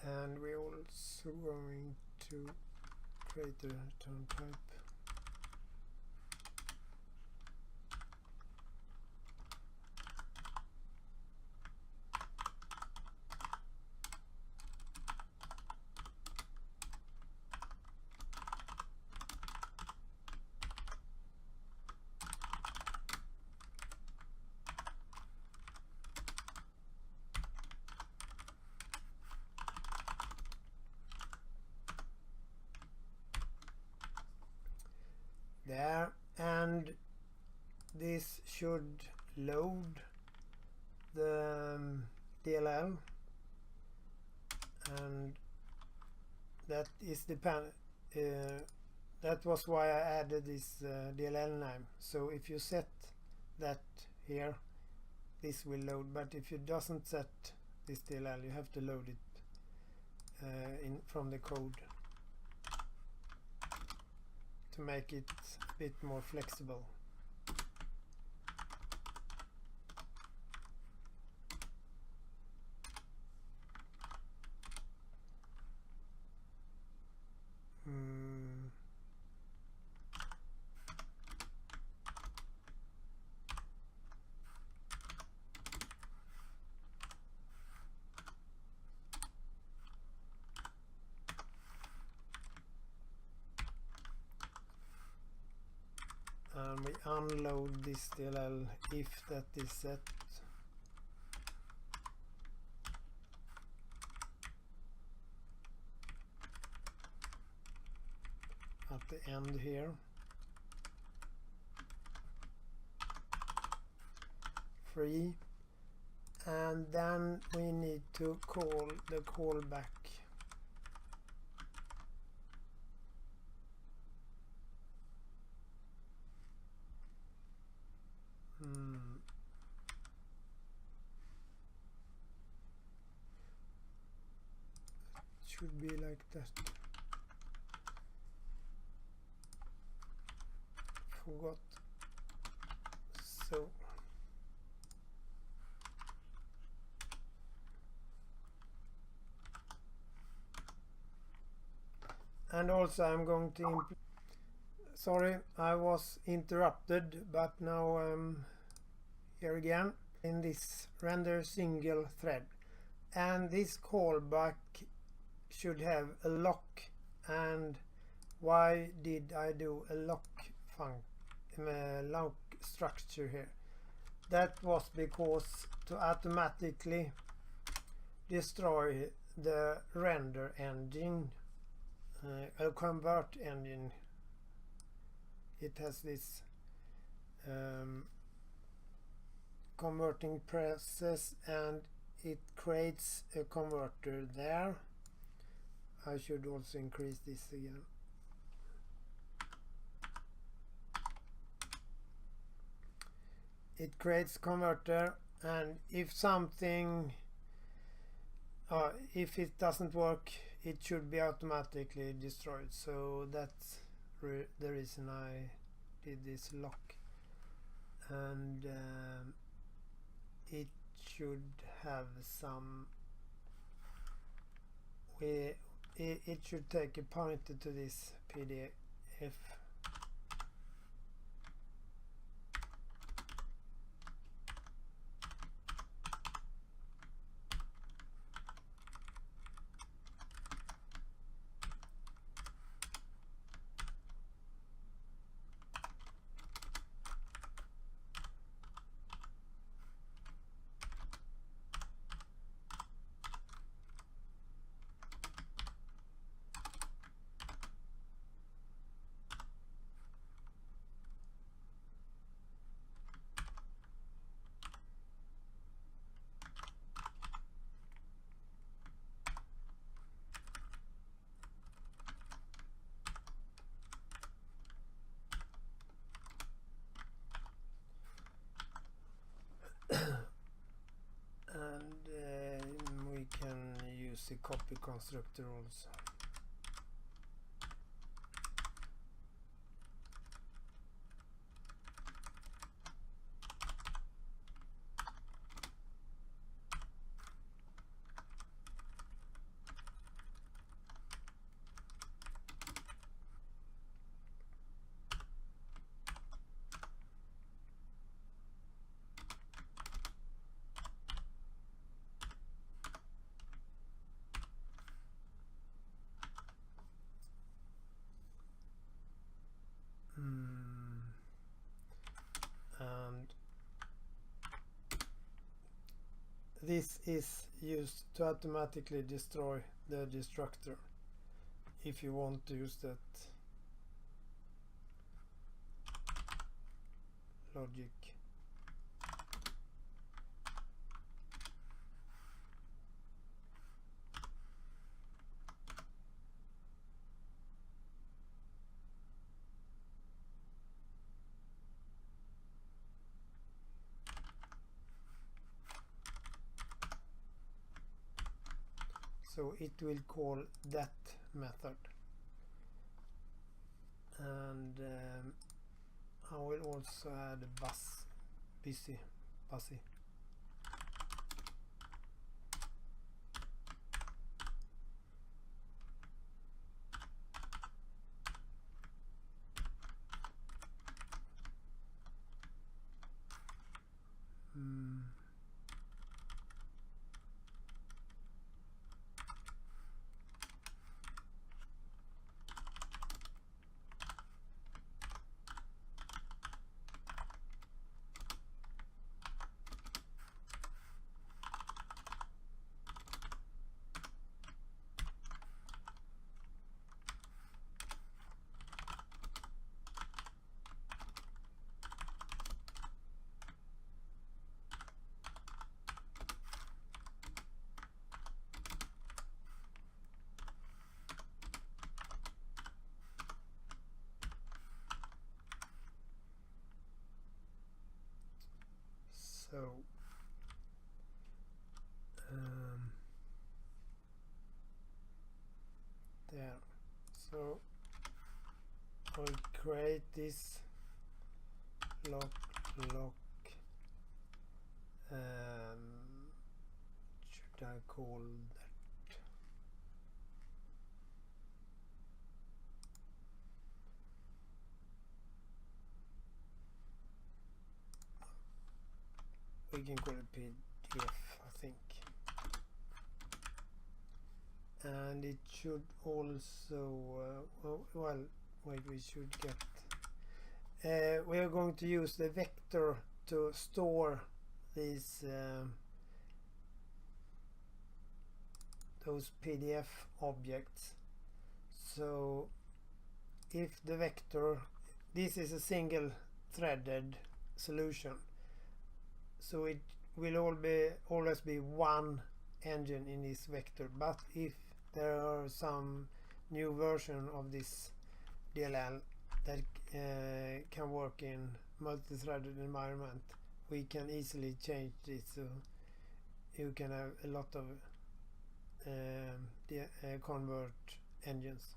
and we're also going to create a return type. There, and this should load the DLL, and that is that was why I added this DLL name. So if you set that here, this will load, but if you doesn't set this DLL, you have to load it from the code to make it a bit more flexible. And we unload this DLL if that is set. At the end here. Free. And then we need to call the callback. Should be like that. Forgot. So and also I'm going to sorry, I was interrupted, but now I'm here again in this render single thread, and this callback should have a lock. And why did I do a lock lock structure here? That was because to automatically destroy the render engine a convert engine. It has this converting process, and it creates a converter there. I should also increase this again. It creates converter, and if something if it doesn't work, it should be automatically destroyed. So that's the reason I did this lock, and it should have some it should take a pointer to this PDF. And we can use the copy constructor also. And this is used to automatically destroy the destructor if you want to use that logic. So it will call that method, and I will also add a busy. So there. So I'll create this lock. Should I call that? We can call it PDF, I think. And it should also well, wait, we should get we are going to use the vector to store these those PDF objects. So if the vector, this is a single threaded solution, so it will always be one engine in this vector. But if there are some new version of this DLL that can work in multi-threaded environment, we can easily change this, so you can have a lot of convert engines.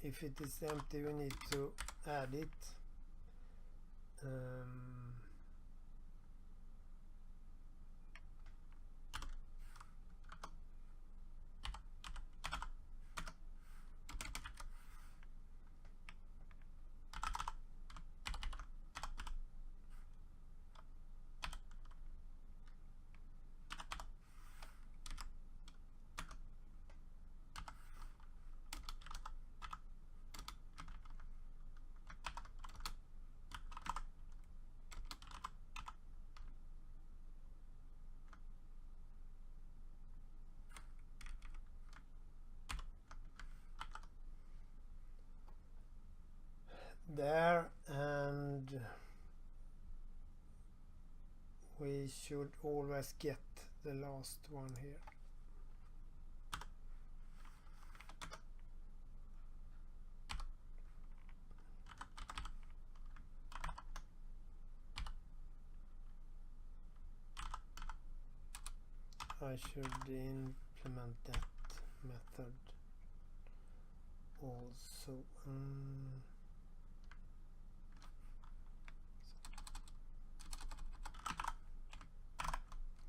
If it is empty, we need to add it. There, and we should always get the last one here. I should implement that method also.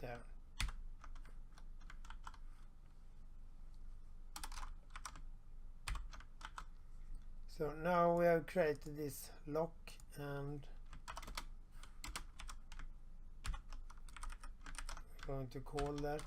There. So now we have created this lock, and we're going to call that.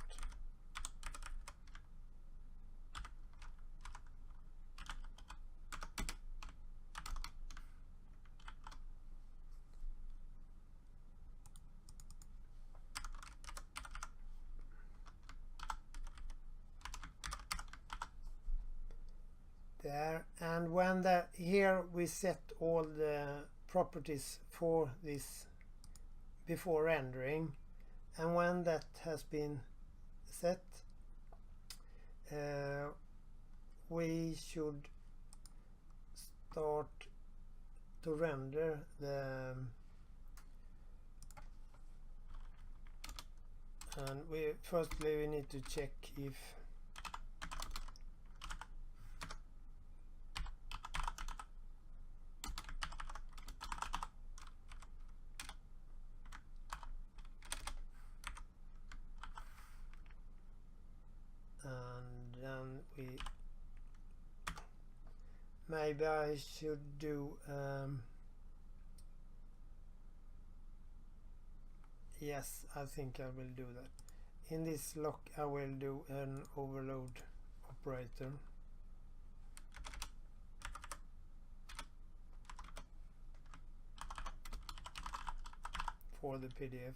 There, and when here we set all the properties for this before rendering, and when that has been set, we should start to render the, and firstly we need to check if maybe I should do yes, I think I will do that. In this lock I will do an overload operator for the PDF.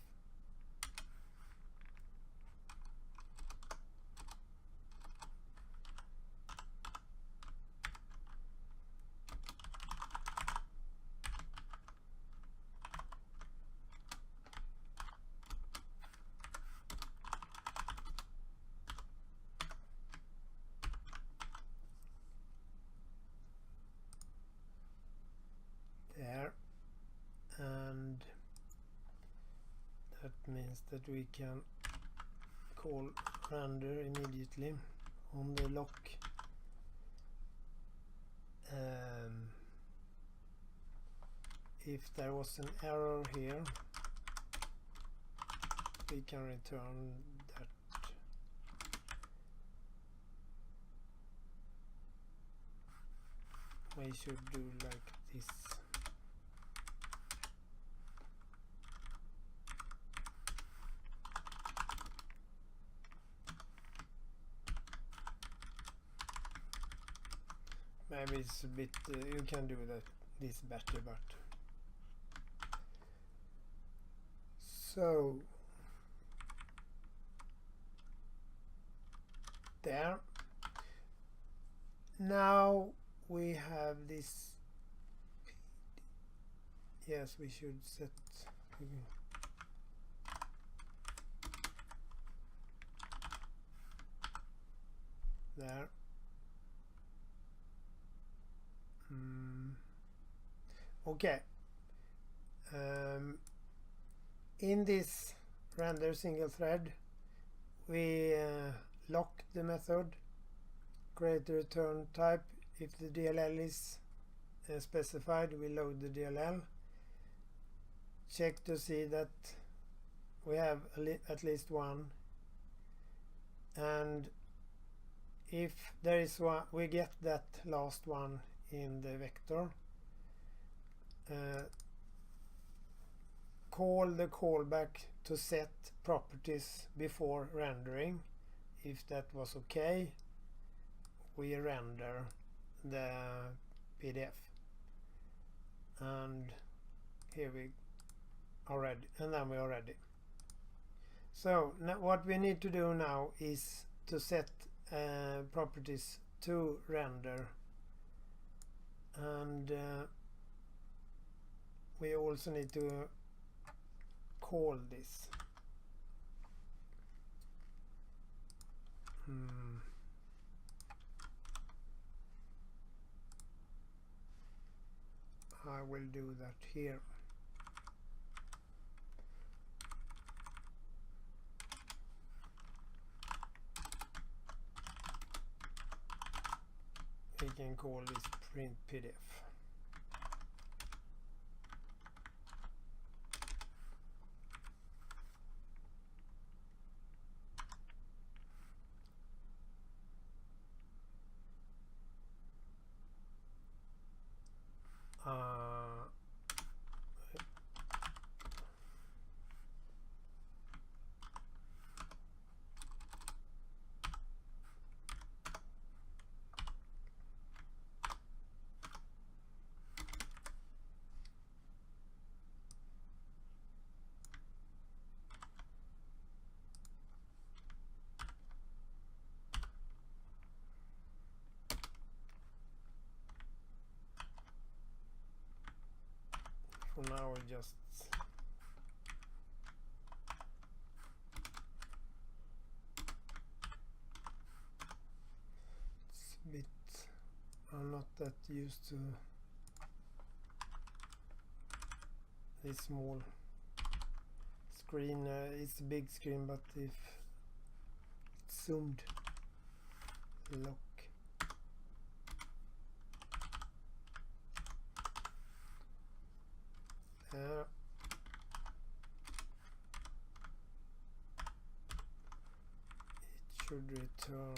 There, and that means that we can call render immediately on the lock. If there was an error here, we can return that. We should do like this. Maybe is a bit, you can do this better, but so there. Now we have this. Yes, we should set there. Okay. In this render single thread, we lock the method, create a return type. If the DLL is specified, we load the DLL. Check to see that we have at least one, and if there is one, we get that last one in the vector. Call the callback to set properties before rendering. If that was okay, we render the PDF, and here we are ready, and then we are ready. So now what we need to do now is to set properties to render, and we also need to call this. I will do that here. We can call this print PDF. For now, we just it's a bit. I'm not that used to this small screen. It's a big screen, but if it's zoomed, lock. It should return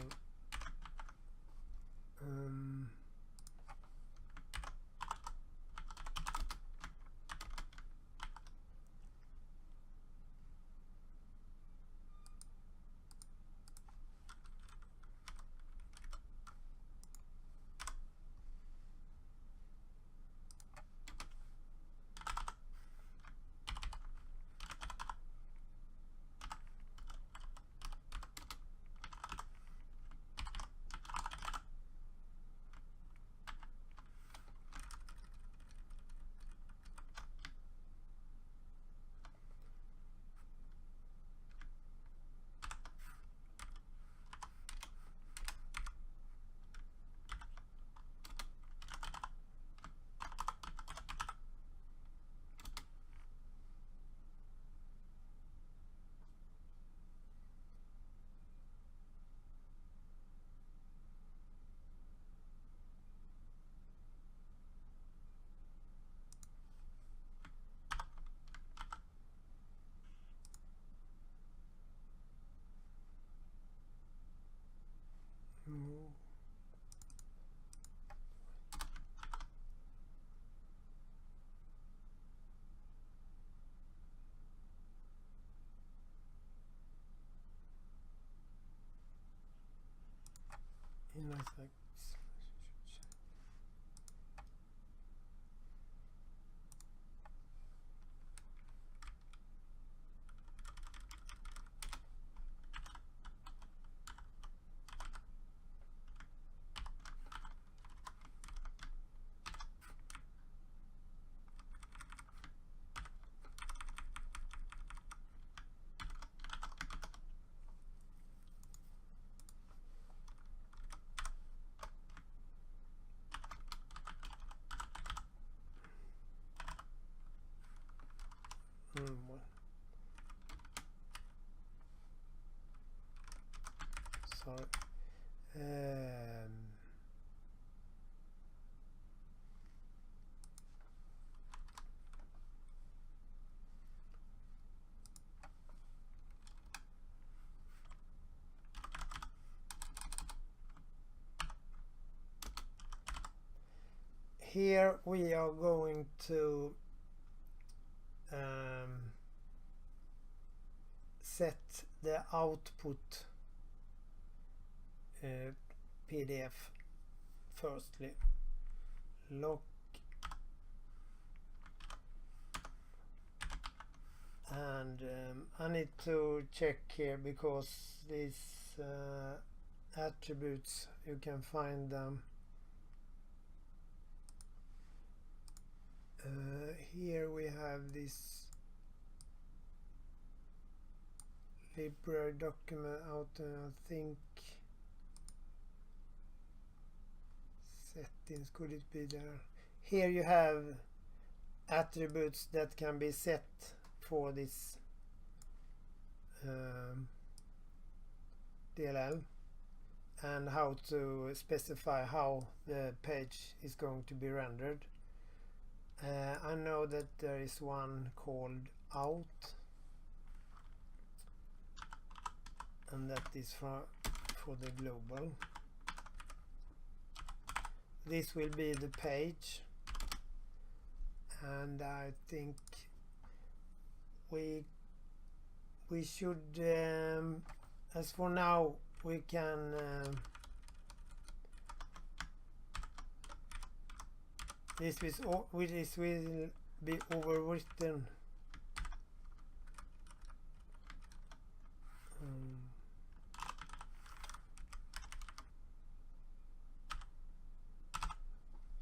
move. In effects. sorry. Here we are going to set the output PDF firstly. Lock and I need to check here because these attributes, you can find them here. We have this library document out, I think settings, could it be there? Here you have attributes that can be set for this DLL and how to specify how the page is going to be rendered. I know that there is one called out, and that is for the global. This will be the page, and I think we should as for now we can this will be overwritten.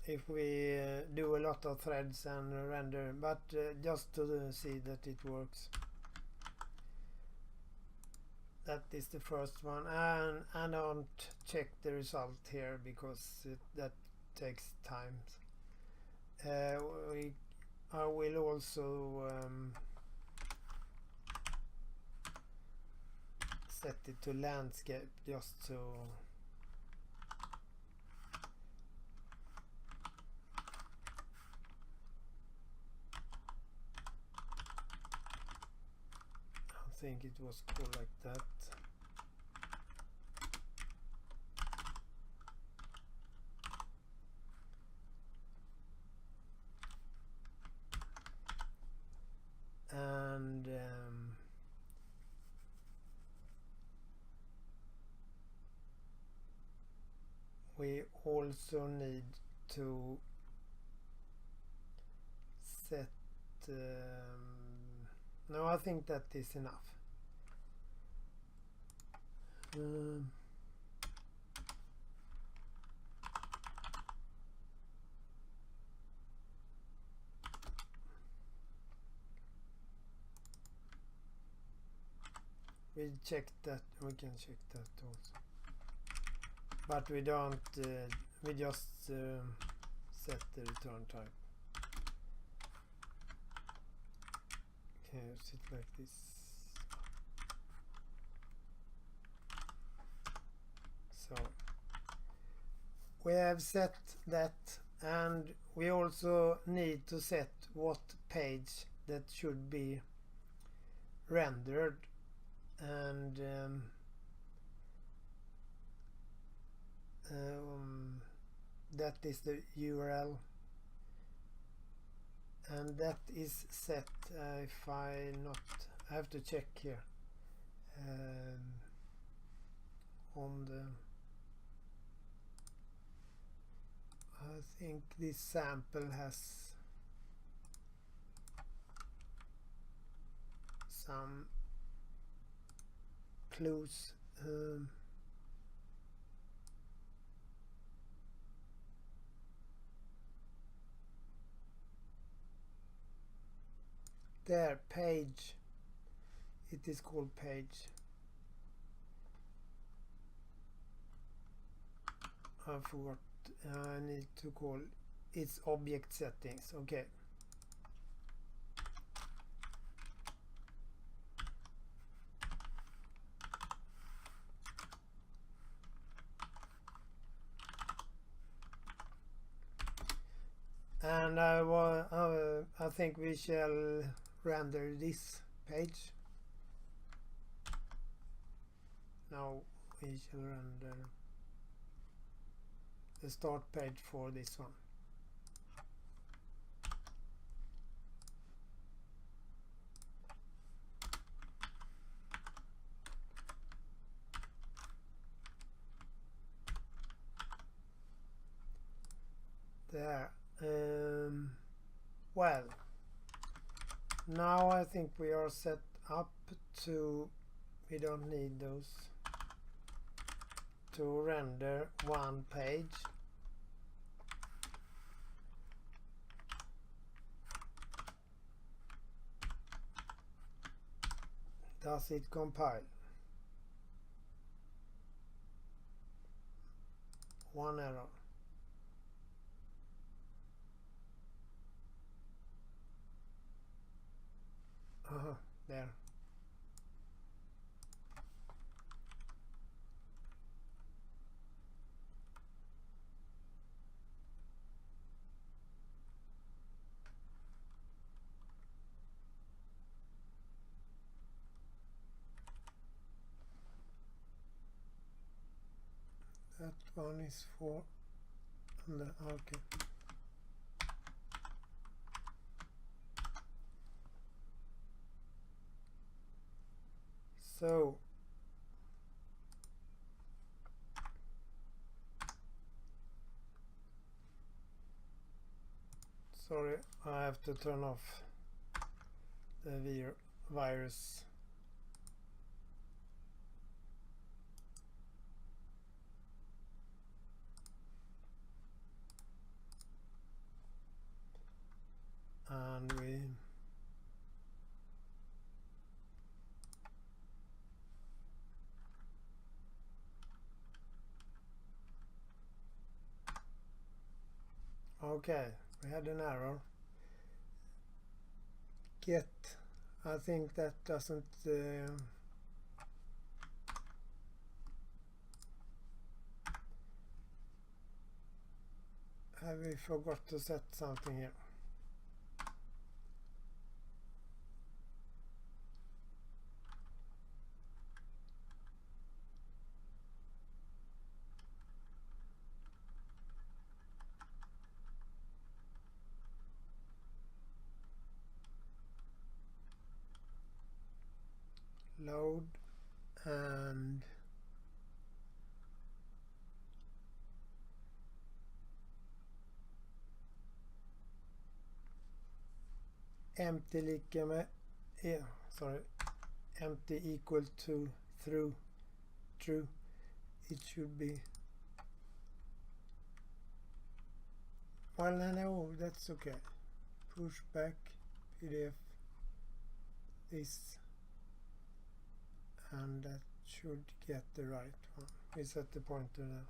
If we do a lot of threads and render, but just to see that it works. That is the first one, and I don't check the result here because that takes time. I will also set it to landscape just to I think it was called like that. And we also need to set no, I think that is enough. We checked that, we can check that also, but we don't, we just set the return type. Okay, sit like this. So we have set that, and we also need to set what page that should be rendered, and that is the URL, and that is set. If I have to check here on the, I think this sample has some clues. There, page, it is called page. I forgot, I need to call its object settings. Okay. And I think we shall render this page. Now we shall render the start page for this one. There. Well, now I think we are set up to, we don't need those, to render one page. Does it compile? One error. There. That one is for the, okay. So sorry, I have to turn off the virus. And we okay, we had an error. Get, I think that doesn't have we forgot to set something here? Load and empty empty equal to true. It should be, well, no, that's okay. Push back PDF this, and that should get the right one. We set the pointer there.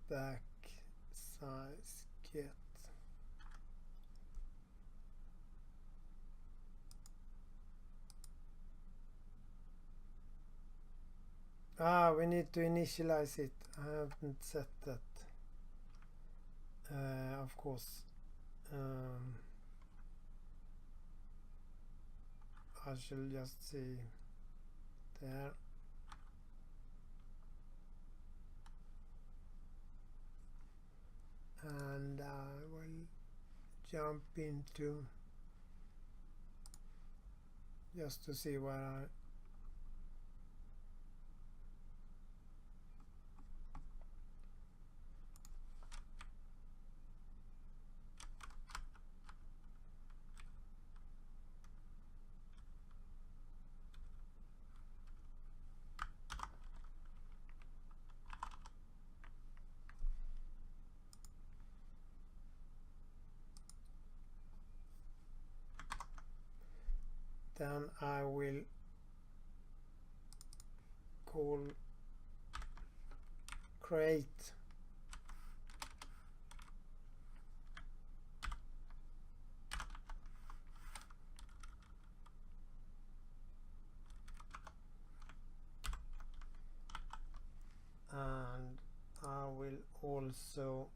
Back size get. We need to initialize it. I haven't set that. Of course. I shall just see there. jump into just to see where I then I will call create and I will also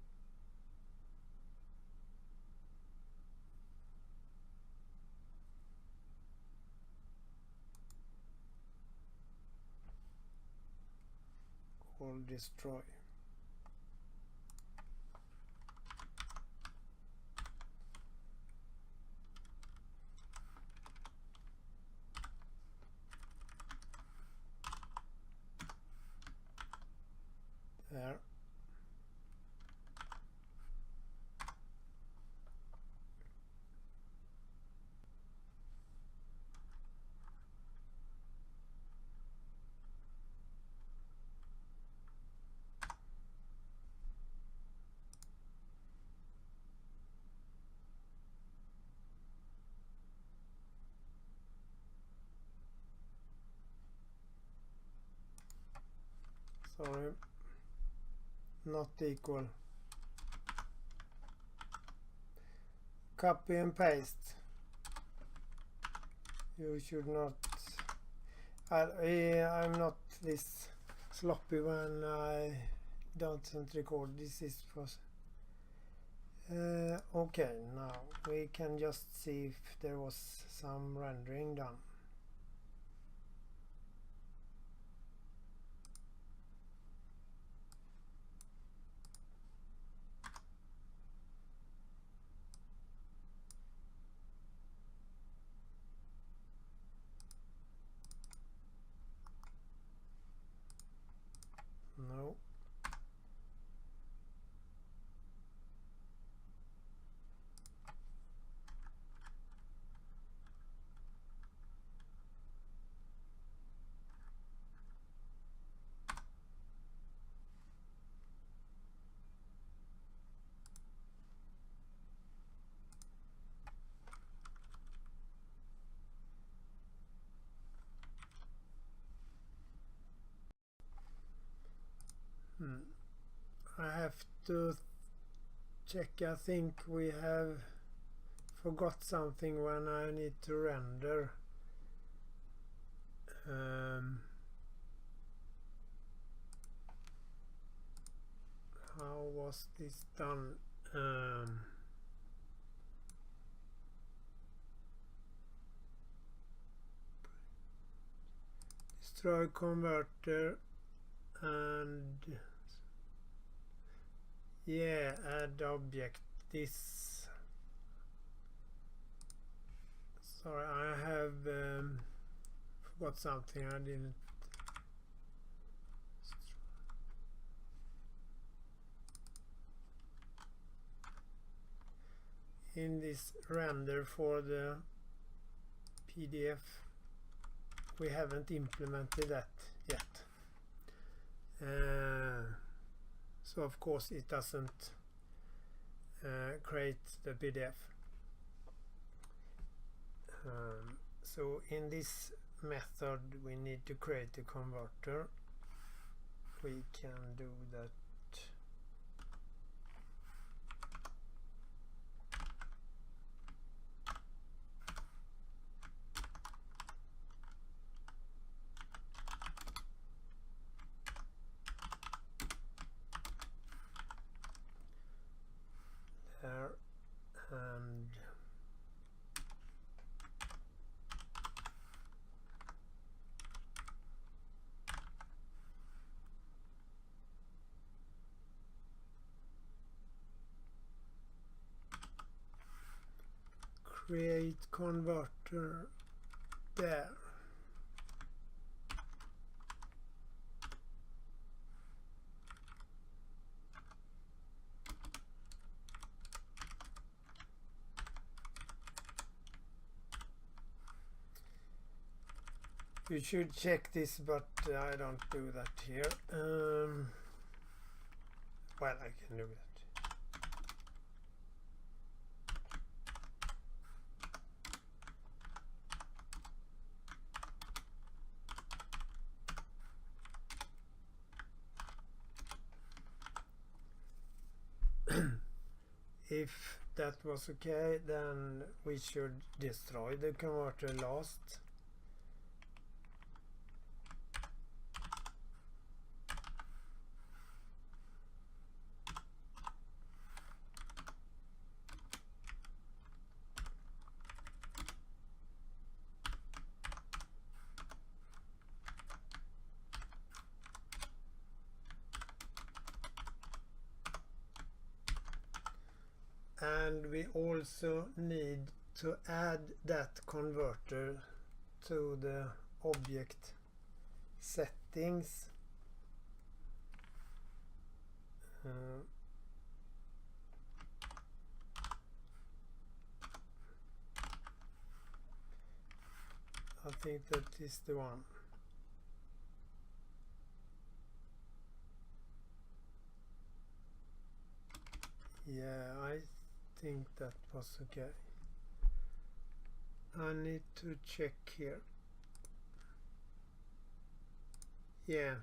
call destroy. There. Sorry, not equal. Copy and paste. You should not. I'm not this sloppy when I don't record. This is for. Okay, now we can just see if there was some rendering done. No. I have to check. I think we have forgot something when I need to render. How was this done? Destroy converter and yeah, add object. This. Sorry, I have forgot something. I didn't. In this render for the PDF, we haven't implemented that yet. So of course it doesn't create the PDF. So in this method we need to create a converter. We can do that. There, and create converter there. You should check this, but I don't do that here. Well, I can do it. If that was okay, then we should destroy the converter last. And we also need to add that converter to the object settings. I think that is the one. Yeah, I think that was okay. I need to check here. Yeah.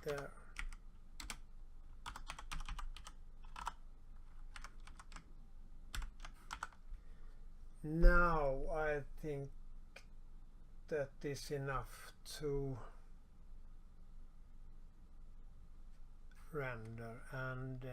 There. Now I think that is enough to render, and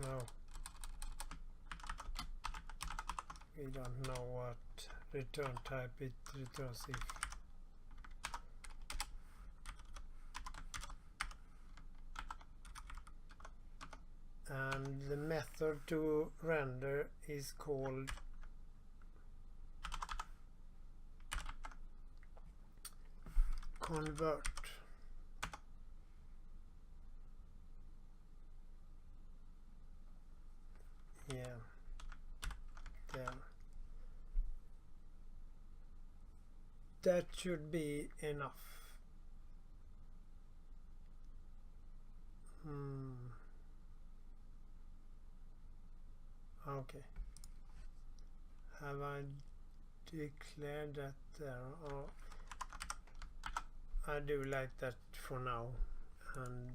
no, we don't know what return type it returns if. And the method to render is called convert. Yeah, there. That should be enough. Okay. Have I declared that there? Or I do like that for now. And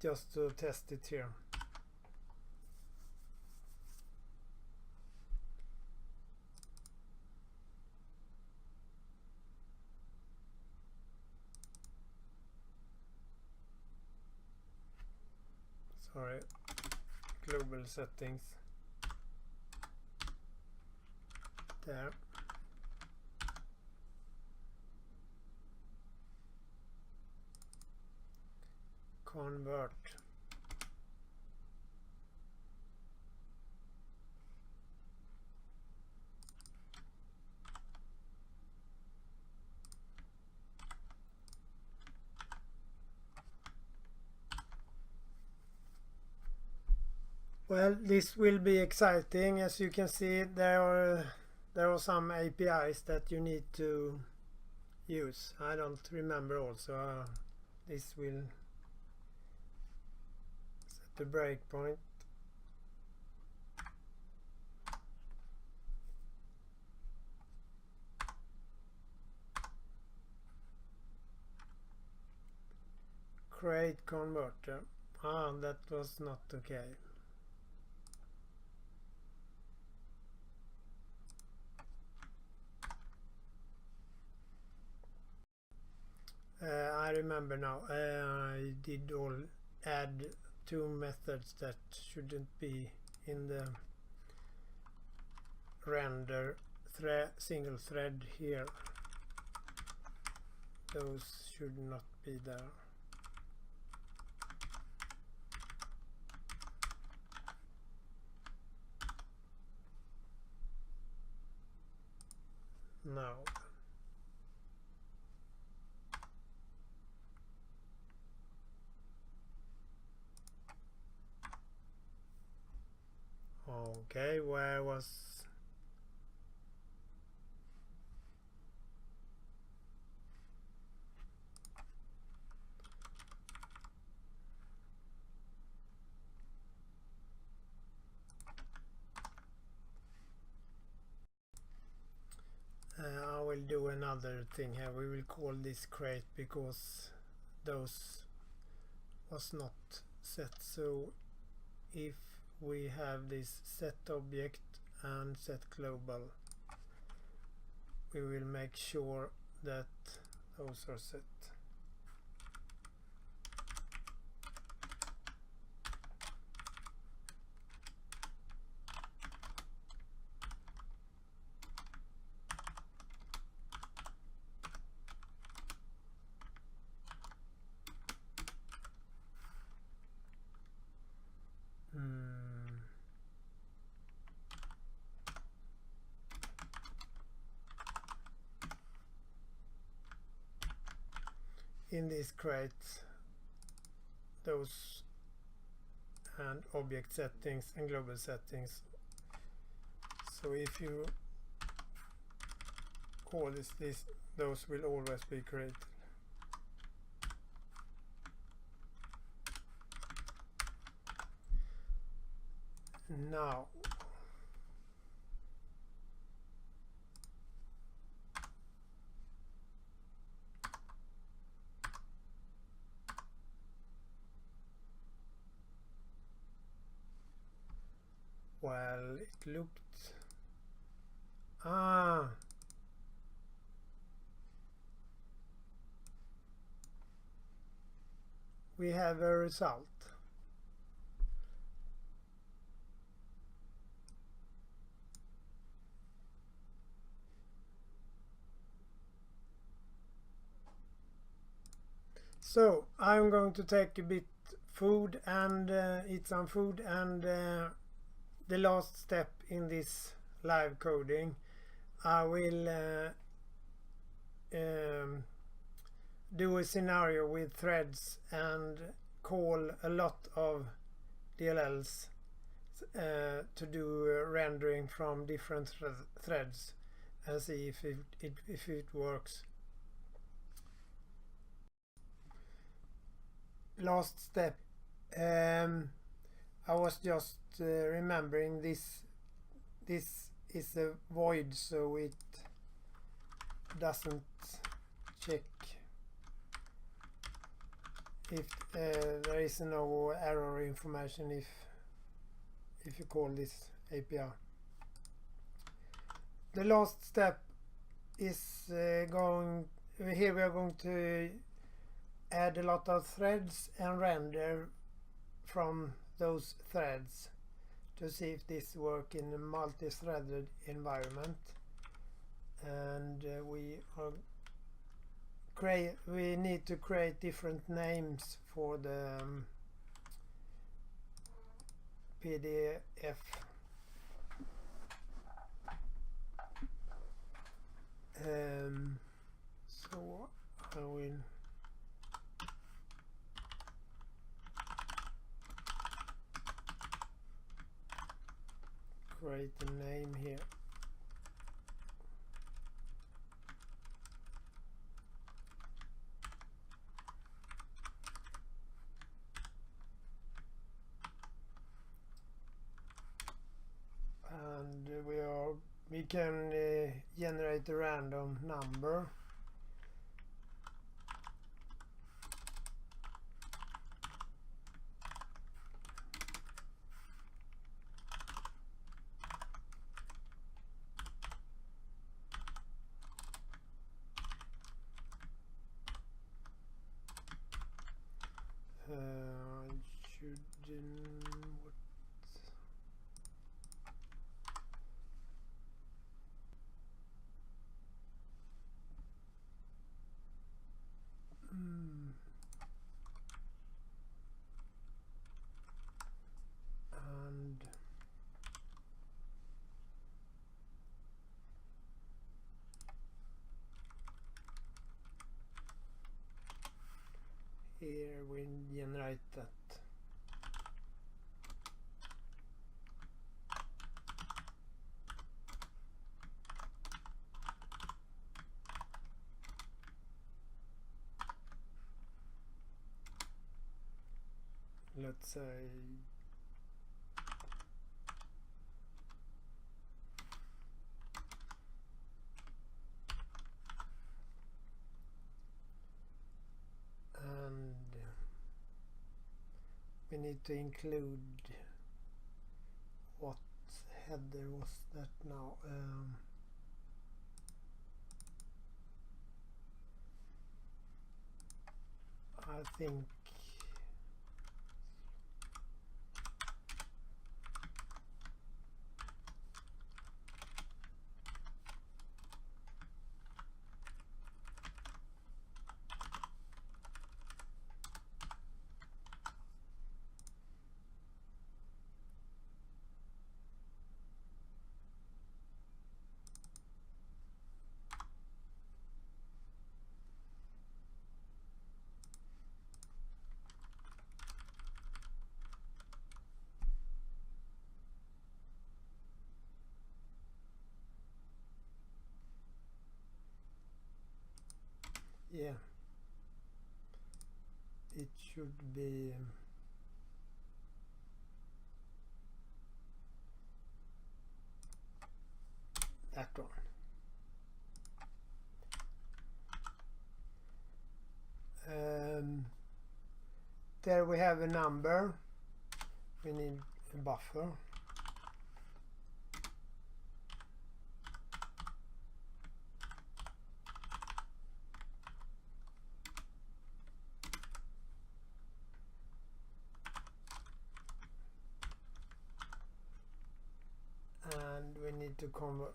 just to test it here. Sorry, global settings. There. Convert. Well, this will be exciting. As you can see, there are some APIs that you need to use. I don't remember also. This will set the breakpoint. Create converter. That was not okay. I remember now. I did add two methods that shouldn't be in the render single thread here. Those should not be there. Now. Okay, where was... I will do another thing here. We will call this create because those was not set. So if we have this set object and set global, we will make sure that those are set. In this create those and object settings and global settings. So if you call this, those will always be created. Now well, it looked we have a result. So I'm going to take a bit food and eat some food, and the last step in this live coding, I will do a scenario with threads and call a lot of DLLs to do rendering from different threads and see if it works. Last step. I was just remembering this is a void, so it doesn't check if there is no error information if you call this API. The last step is here we are going to add a lot of threads and render from those threads to see if this works in a multi-threaded environment. And we need to create different names for the PDF. So I will create a name here. And we can generate a random number. And here we generate that. Let's say and we need to include what header was that now. I think yeah, it should be that one. There we have a number. We need a buffer. And we need to convert.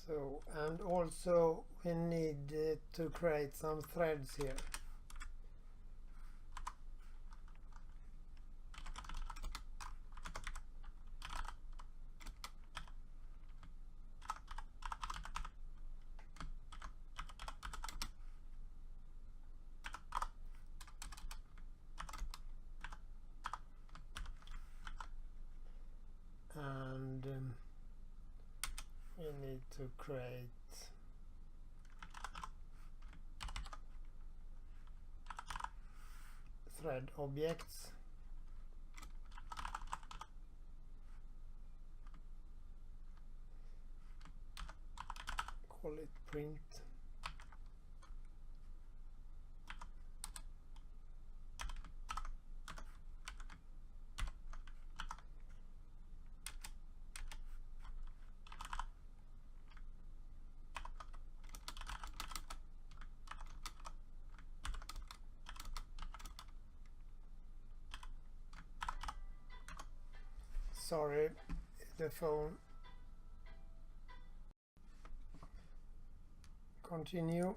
So, and also we need to create some threads here. And we need to create thread objects. it print. Sorry, the phone. Continue.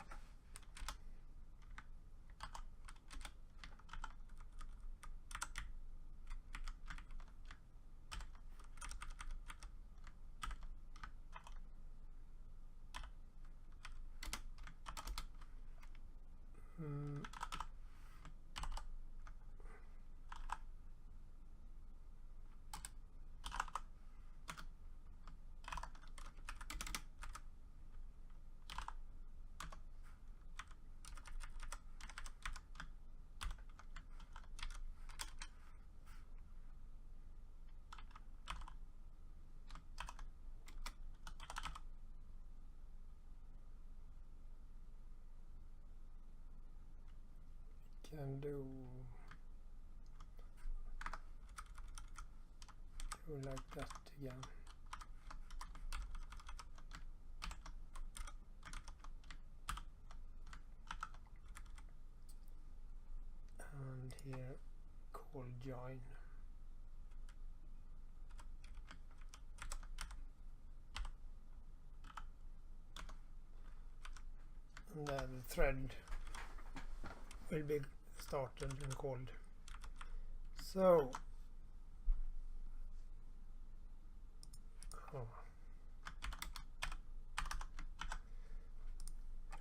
Can do like that again. And here call join. And then the thread will be started and called. So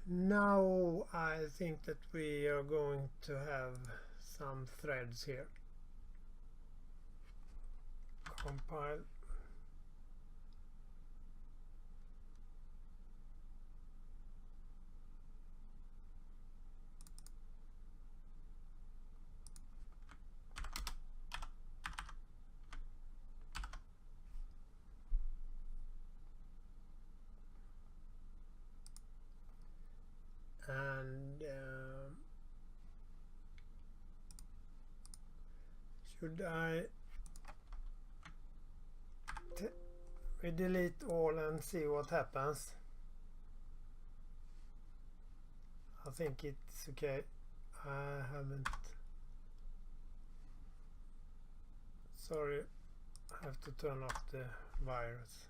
now I think that we are going to have some threads here. Compile. And should we delete all and see what happens? I think it's okay. I haven't. Sorry, I have to turn off the virus.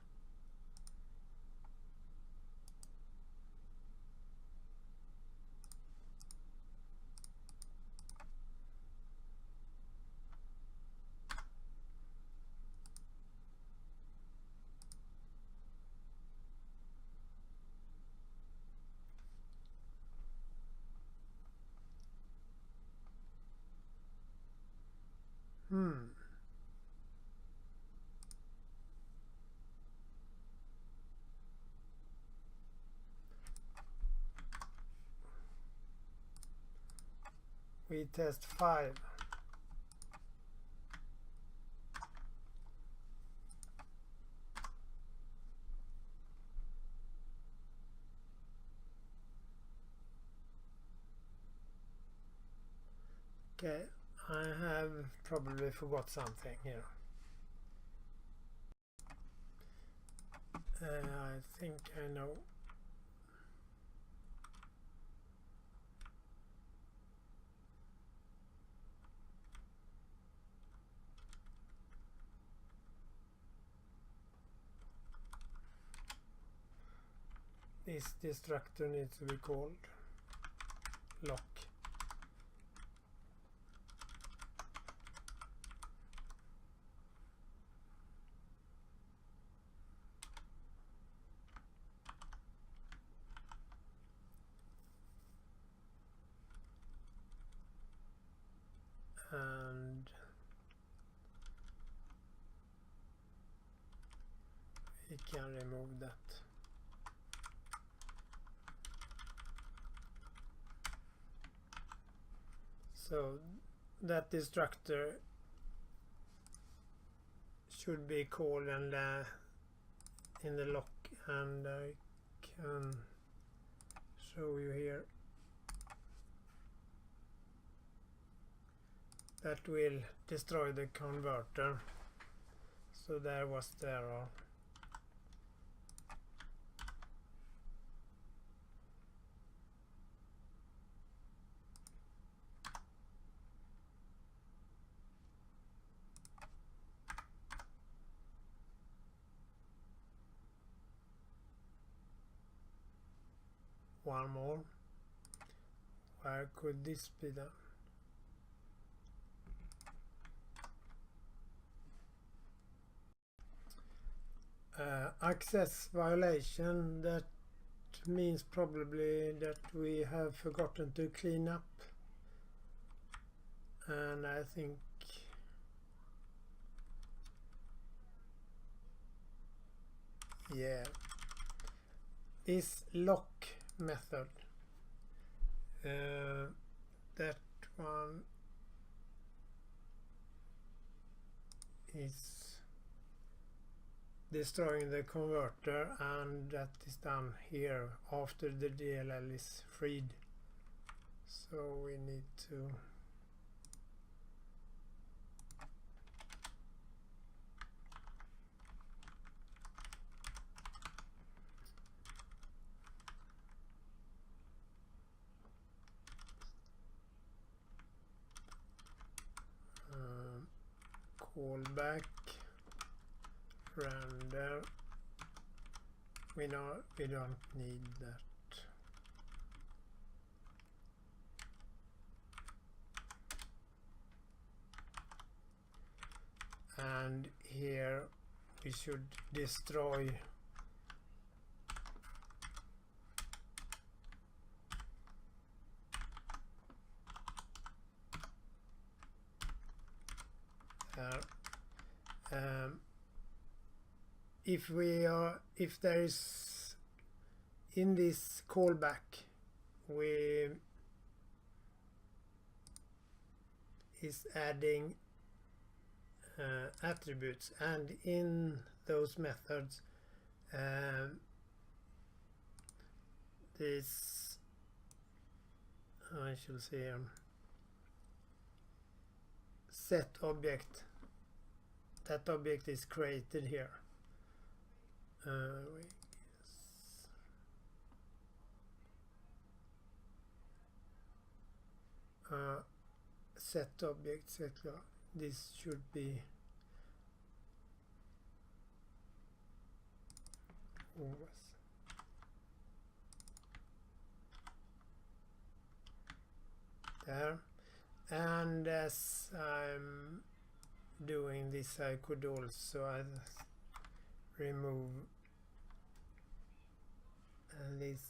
We test 5. Okay, I have probably forgot something here. I think I know. This destructor needs to be called lock. And we can remove that. So that destructor should be called and in the lock, and I can show you here. That will destroy the converter. So there was the error. One more. Where could this be done? Access violation, that means probably that we have forgotten to clean up, and I think yeah, this lock method, that one is destroying the converter, and that is done here after the DLL is freed. So we need to call back render. We don't need that. And here we should destroy if there is in this callback we is adding attributes, and in those methods this I shall say set object, that object is created here. Set object, this should be there. And as I'm doing this, I could also remove this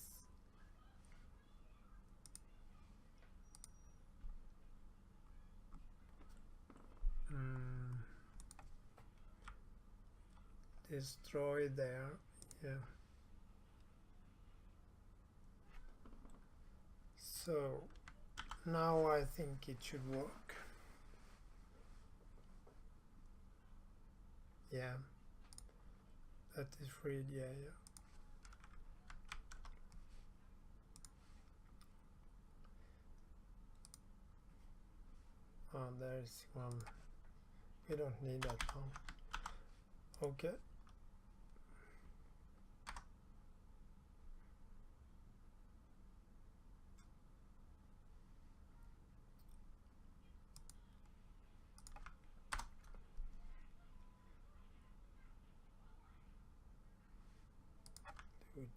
destroy there. Yeah. So now I think it should work. Yeah, that is freed. Yeah. Oh, there's one. We don't need that one. Okay. Good.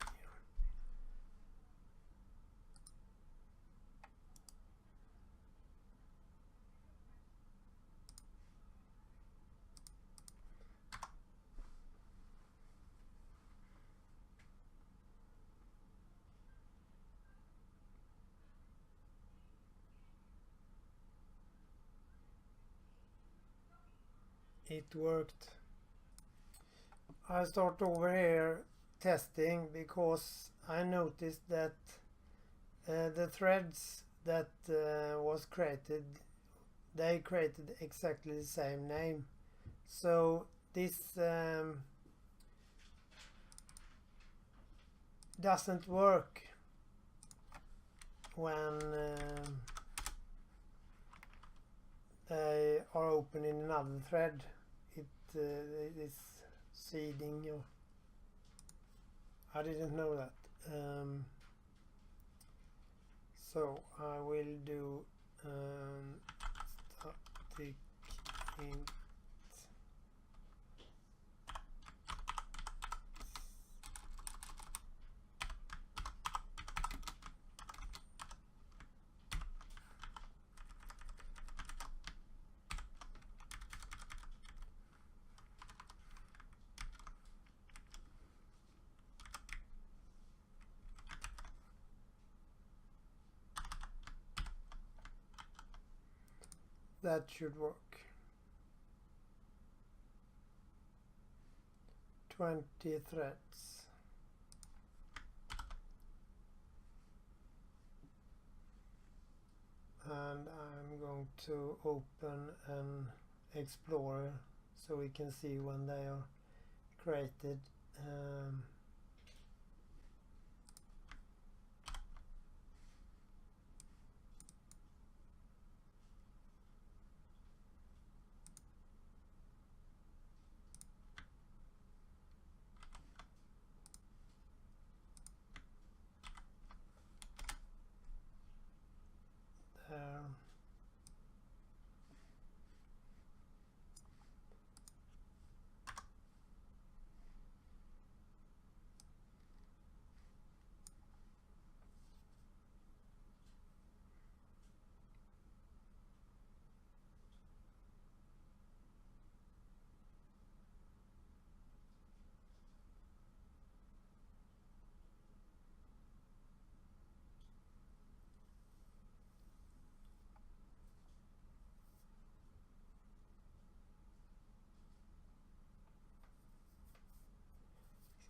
It worked. I start over here testing because I noticed that the threads that was created, they created exactly the same name. So this doesn't work when they are open in another thread, it is seeding. I didn't know that. So I will do static int that should work. 20 threads. And I'm going to open an Explorer so we can see when they are created. There.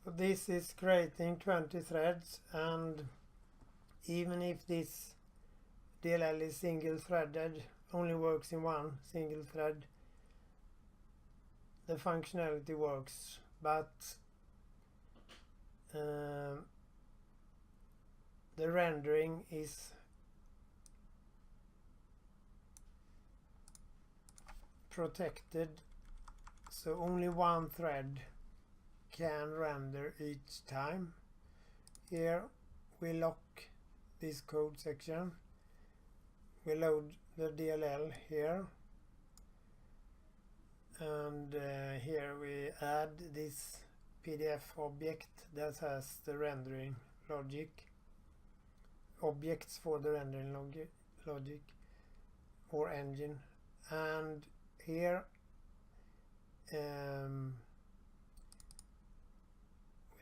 So this is creating 20 threads, and even if this DLL is single threaded, only works in one single thread, the functionality works, but the rendering is protected, so only one thread can render each time. Here we lock this code section, we load the DLL here, and here we add this PDF object that has the rendering logic, objects for the rendering logic or engine, and here we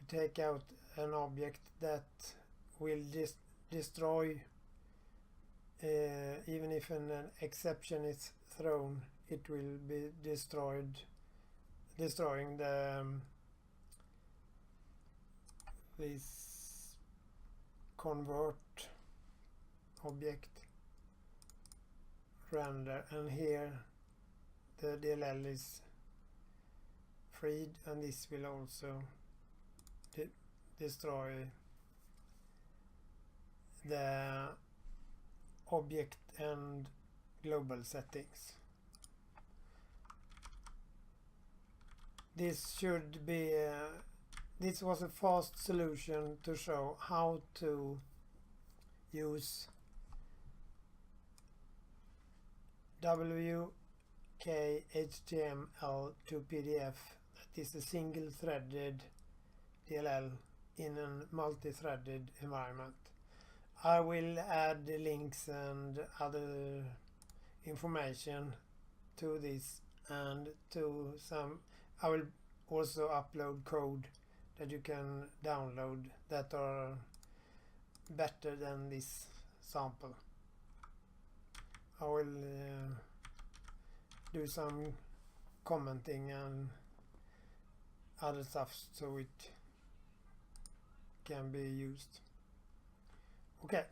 take out an object that will destroy, even if an exception is thrown, it will be destroying the this convert object render, and here the DLL is freed, and this will also destroy the object and global settings. This should be this was a fast solution to show how to use wkhtmltopdf, that is a single threaded DLL in a multi-threaded environment. I will add the links and other information to this, and to some I will also upload code that you can download that are better than this sample. I will do some commenting and other stuff so it can be used. Okay.